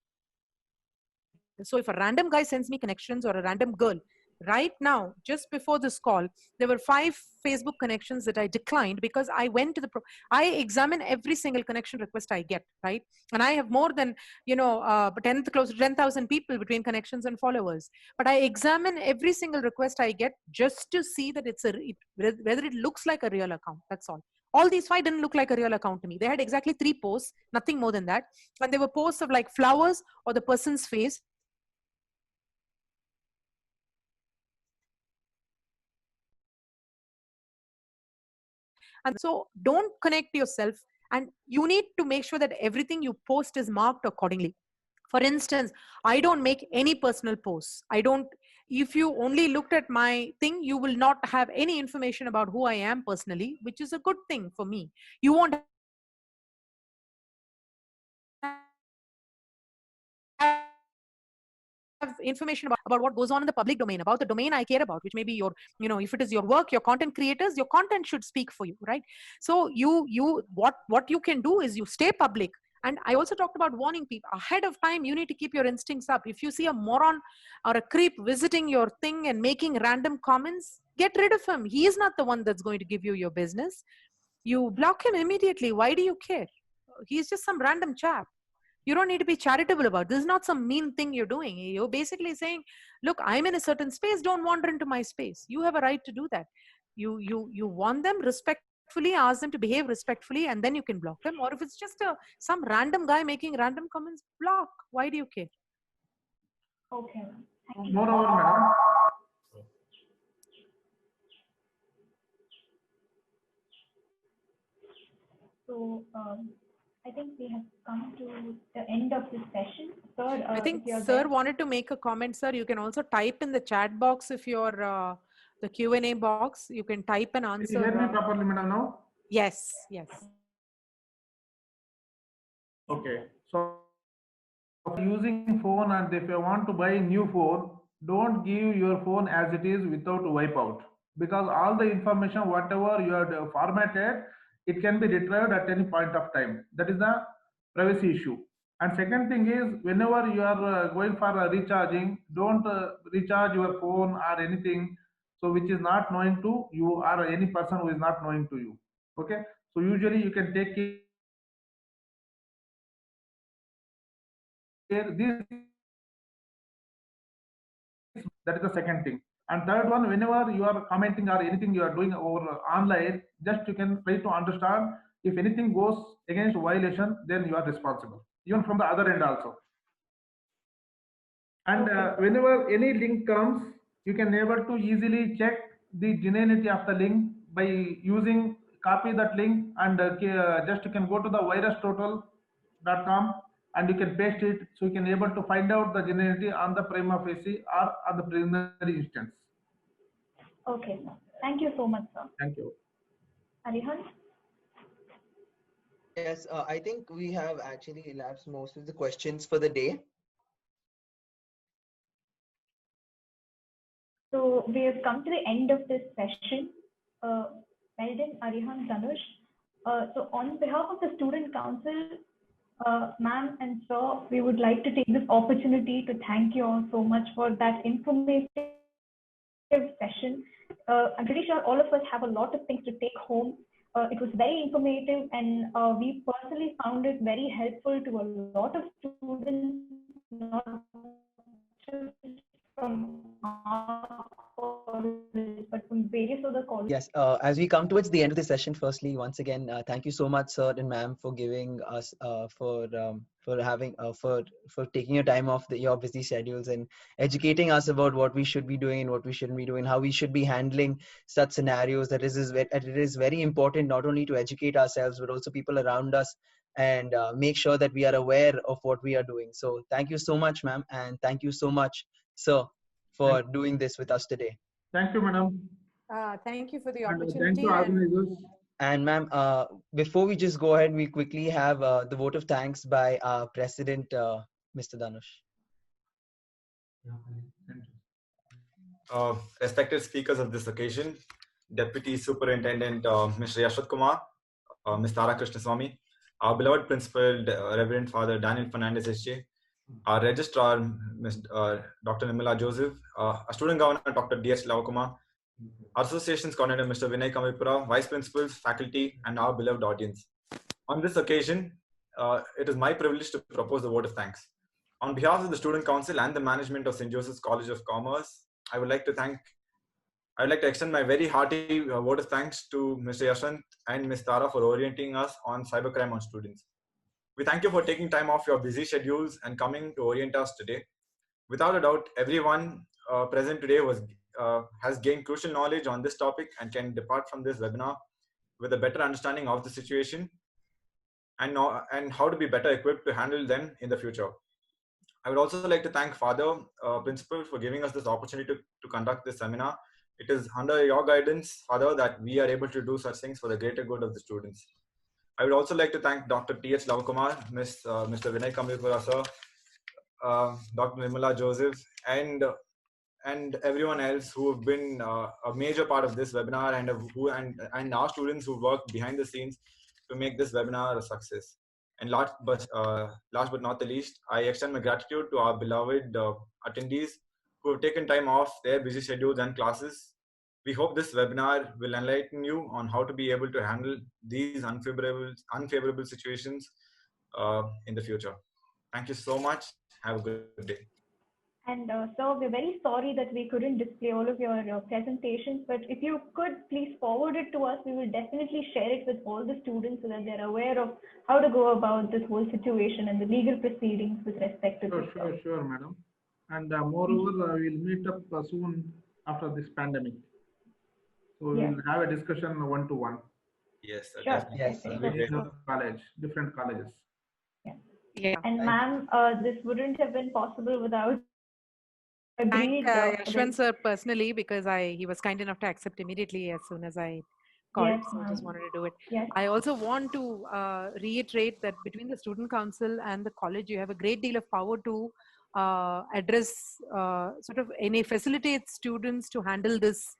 Speaker 4: So if a random guy sends me connections, or a random girl, right now, just before this call, there were 5 Facebook connections that I declined because I went to I examine every single connection request I get, right? And I have more than, close to 10,000 people between connections and followers. But I examine every single request I get just to see that whether it looks like a real account. That's all. All these 5 didn't look like a real account to me. They had exactly 3 posts, nothing more than that. And they were posts of like flowers or the person's face. And so don't connect yourself, and you need to make sure that everything you post is marked accordingly. For instance, I don't make any personal posts. If you only looked at my thing, you will not have any information about who I am personally, which is a good thing for me. You won't have information about what goes on in the public domain, about the domain I care about, which may be your, if it is your work, your content creators, your content should speak for you, right? So what you can do is you stay public. And I also talked about warning people ahead of time. You need to keep your instincts up. If you see a moron or a creep visiting your thing and making random comments, get rid of him. He is not the one that's going to give you your business. You block him immediately. Why do you care? He's just some random chap. You don't need to be charitable about it. This is not some mean thing you're doing. You're basically saying, look, I'm in a certain space, don't wander into my space. You have a right to do that. You want them respectfully, ask them to behave respectfully, and then you can block them. Or if it's just some random guy making random comments, block. Why do you care?
Speaker 3: Okay.
Speaker 7: Moreover, madam,
Speaker 3: So I think we have come to the end of this session. Sir,
Speaker 4: I think
Speaker 3: if you're
Speaker 4: Sir
Speaker 3: there.
Speaker 4: wanted to make a comment, sir. You can also type in the chat box if you're the Q&A box. You can type an
Speaker 7: can you
Speaker 4: answer.
Speaker 7: hear me properly, madam, now?
Speaker 4: Yes, yes.
Speaker 7: Okay. So using phone, and if you want to buy a new phone, don't give your phone as it is without wipeout, because all the information whatever you have formatted, it can be retrieved at any point of time. That is the privacy issue. And second thing is, whenever you are going for recharging, don't recharge your phone or anything so which is not knowing to you, or any person who is not knowing to you. Okay, so usually you can take care this. That is the second thing. And third one, whenever you are commenting or anything you are doing over online, just you can try to understand, if anything goes against violation, then you are responsible, even from the other end also. And whenever any link comes, you can able to easily check the genuinity of the link by using copy that link, and just you can go to the virustotal.com and you can paste it, so you can able to find out the genuinity on the prima facie or on the preliminary instance.
Speaker 3: Okay, sir. Thank you so much, sir.
Speaker 7: Thank you.
Speaker 3: Arihant?
Speaker 6: Yes, I think we have actually elapsed most of the questions for the day.
Speaker 3: So we have come to the end of this session. Meldon, Arihan, Dhanush. So on behalf of the Student Council, ma'am and sir, we would like to take this opportunity to thank you all so much for that informative session. I'm pretty sure all of us have a lot of things to take home. It was very informative, and we personally found it very helpful to a lot of students, not just from our college, but from various other colleges.
Speaker 6: Yes, as we come towards the end of the session, firstly, once again, thank you so much, sir and ma'am, for giving us for having for taking your time off your busy schedules and educating us about what we should be doing and what we shouldn't be doing, how we should be handling such scenarios. That it is very important not only to educate ourselves but also people around us, and make sure that we are aware of what we are doing. So thank you so much, ma'am, and thank you so much, sir, for doing this with us today.
Speaker 7: Thank you, madam.
Speaker 4: Thank you for the
Speaker 7: And thank
Speaker 4: opportunity.
Speaker 7: you, organizers.
Speaker 6: And ma'am, before we just go ahead, we quickly have the vote of thanks by our president, Mr. Dhanush.
Speaker 8: Respected speakers of this occasion, Deputy Superintendent Mr. Yashwanth Kumar, Ms.Tara Krishnaswamy, our beloved Principal, Reverend Father Daniel Fernandez S.J., our Registrar, Dr. Nimala Joseph, our Student Governor, Dr. D.H. Lavakumar, our Association's Coordinator, Mr. Vinay Kamipura, Vice Principals, faculty, and our beloved audience. On this occasion, it is my privilege to propose the vote of thanks. On behalf of the Student Council and the management of St. Joseph's College of Commerce, I would like to extend my very hearty vote of thanks to Mr. Yashwanth and Ms. Tara for orienting us on cybercrime on students. We thank you for taking time off your busy schedules and coming to orient us today. Without a doubt, everyone present today has gained crucial knowledge on this topic and can depart from this webinar with a better understanding of the situation and how to be better equipped to handle them in the future. I would also like to thank Father Principal for giving us this opportunity to conduct this seminar. It is under your guidance, Father, that we are able to do such things for the greater good of the students. I would also like to thank Dr. T.H. Lavakumar, Mr. Vinay Kamipura, sir, Dr. Nimala Joseph, and everyone else who have been a major part of this webinar and our students who worked behind the scenes to make this webinar a success. And last but not the least, I extend my gratitude to our beloved attendees who have taken time off their busy schedules and classes. We hope this webinar will enlighten you on how to be able to handle these unfavorable situations in the future. Thank you so much. Have a good day.
Speaker 3: And so we're very sorry that we couldn't display all of your presentations, but if you could please forward it to us, we will definitely share it with all the students so that they're aware of how to go about this whole situation and the legal proceedings with respect to this.
Speaker 7: Sure, madam. And moreover, we'll meet up soon after this pandemic. So
Speaker 3: Yes.
Speaker 7: we'll have a discussion one-to-one.
Speaker 8: Yes, sir,
Speaker 3: Sure.
Speaker 8: definitely.
Speaker 3: Yes.
Speaker 7: Different colleges.
Speaker 3: Yeah. And ma'am, this wouldn't have been possible without
Speaker 4: Thank Yashwanth sir personally, because he was kind enough to accept immediately as soon as I called.
Speaker 3: Yes,
Speaker 4: so I just wanted to do it.
Speaker 3: Yes.
Speaker 4: I also want to reiterate that between the student council and the college, you have a great deal of power to address facilitate students to handle this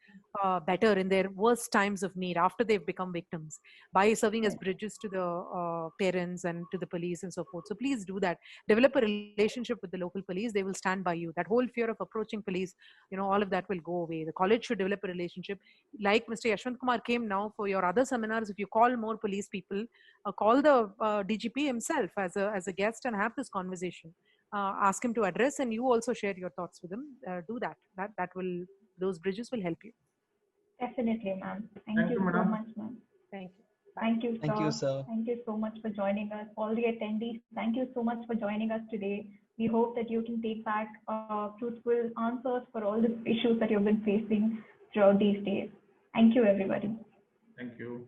Speaker 4: better in their worst times of need after they've become victims by serving as bridges to the parents and to the police and so forth. So please do that. Develop a relationship with the local police. They will stand by you. That whole fear of approaching police, all of that will go away. The college should develop a relationship. Like Mr. Yashwanth Kumar came now for your other seminars, if you call more police people, call the DGP himself as a guest and have this conversation. Ask him to address, and you also share your thoughts with him. Do that. Those bridges will help you.
Speaker 3: Definitely, ma'am. Thank you so much, ma'am.
Speaker 4: Thank you.
Speaker 3: Thank you, sir.
Speaker 6: Thank you, sir.
Speaker 3: Thank you so much for joining us. All the attendees, thank you so much for joining us today. We hope that you can take back truthful answers for all the issues that you've been facing throughout these days. Thank you, everybody.
Speaker 7: Thank you.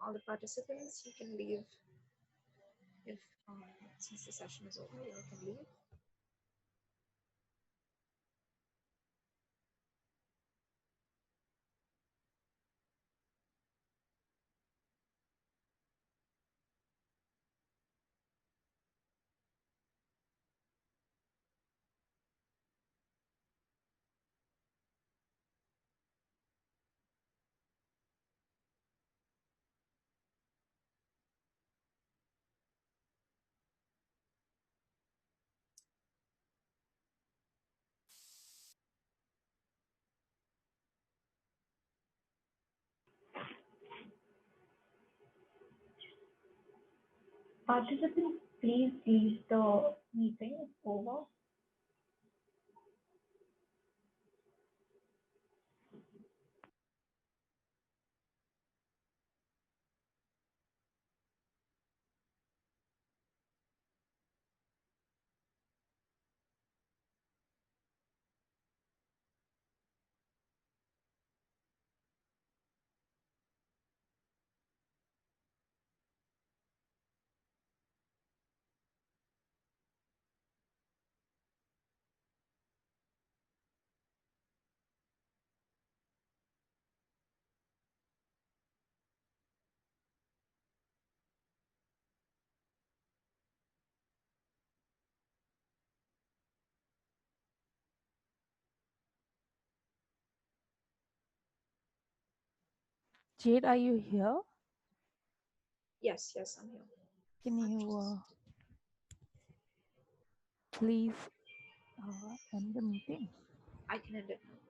Speaker 2: all the participants, you can leave if since the session is over, you can leave.
Speaker 3: Participants, please leave the meeting. It's over.
Speaker 5: Jade, are you here?
Speaker 2: Yes, I'm here.
Speaker 5: Can you please end the meeting?
Speaker 2: I can end it now.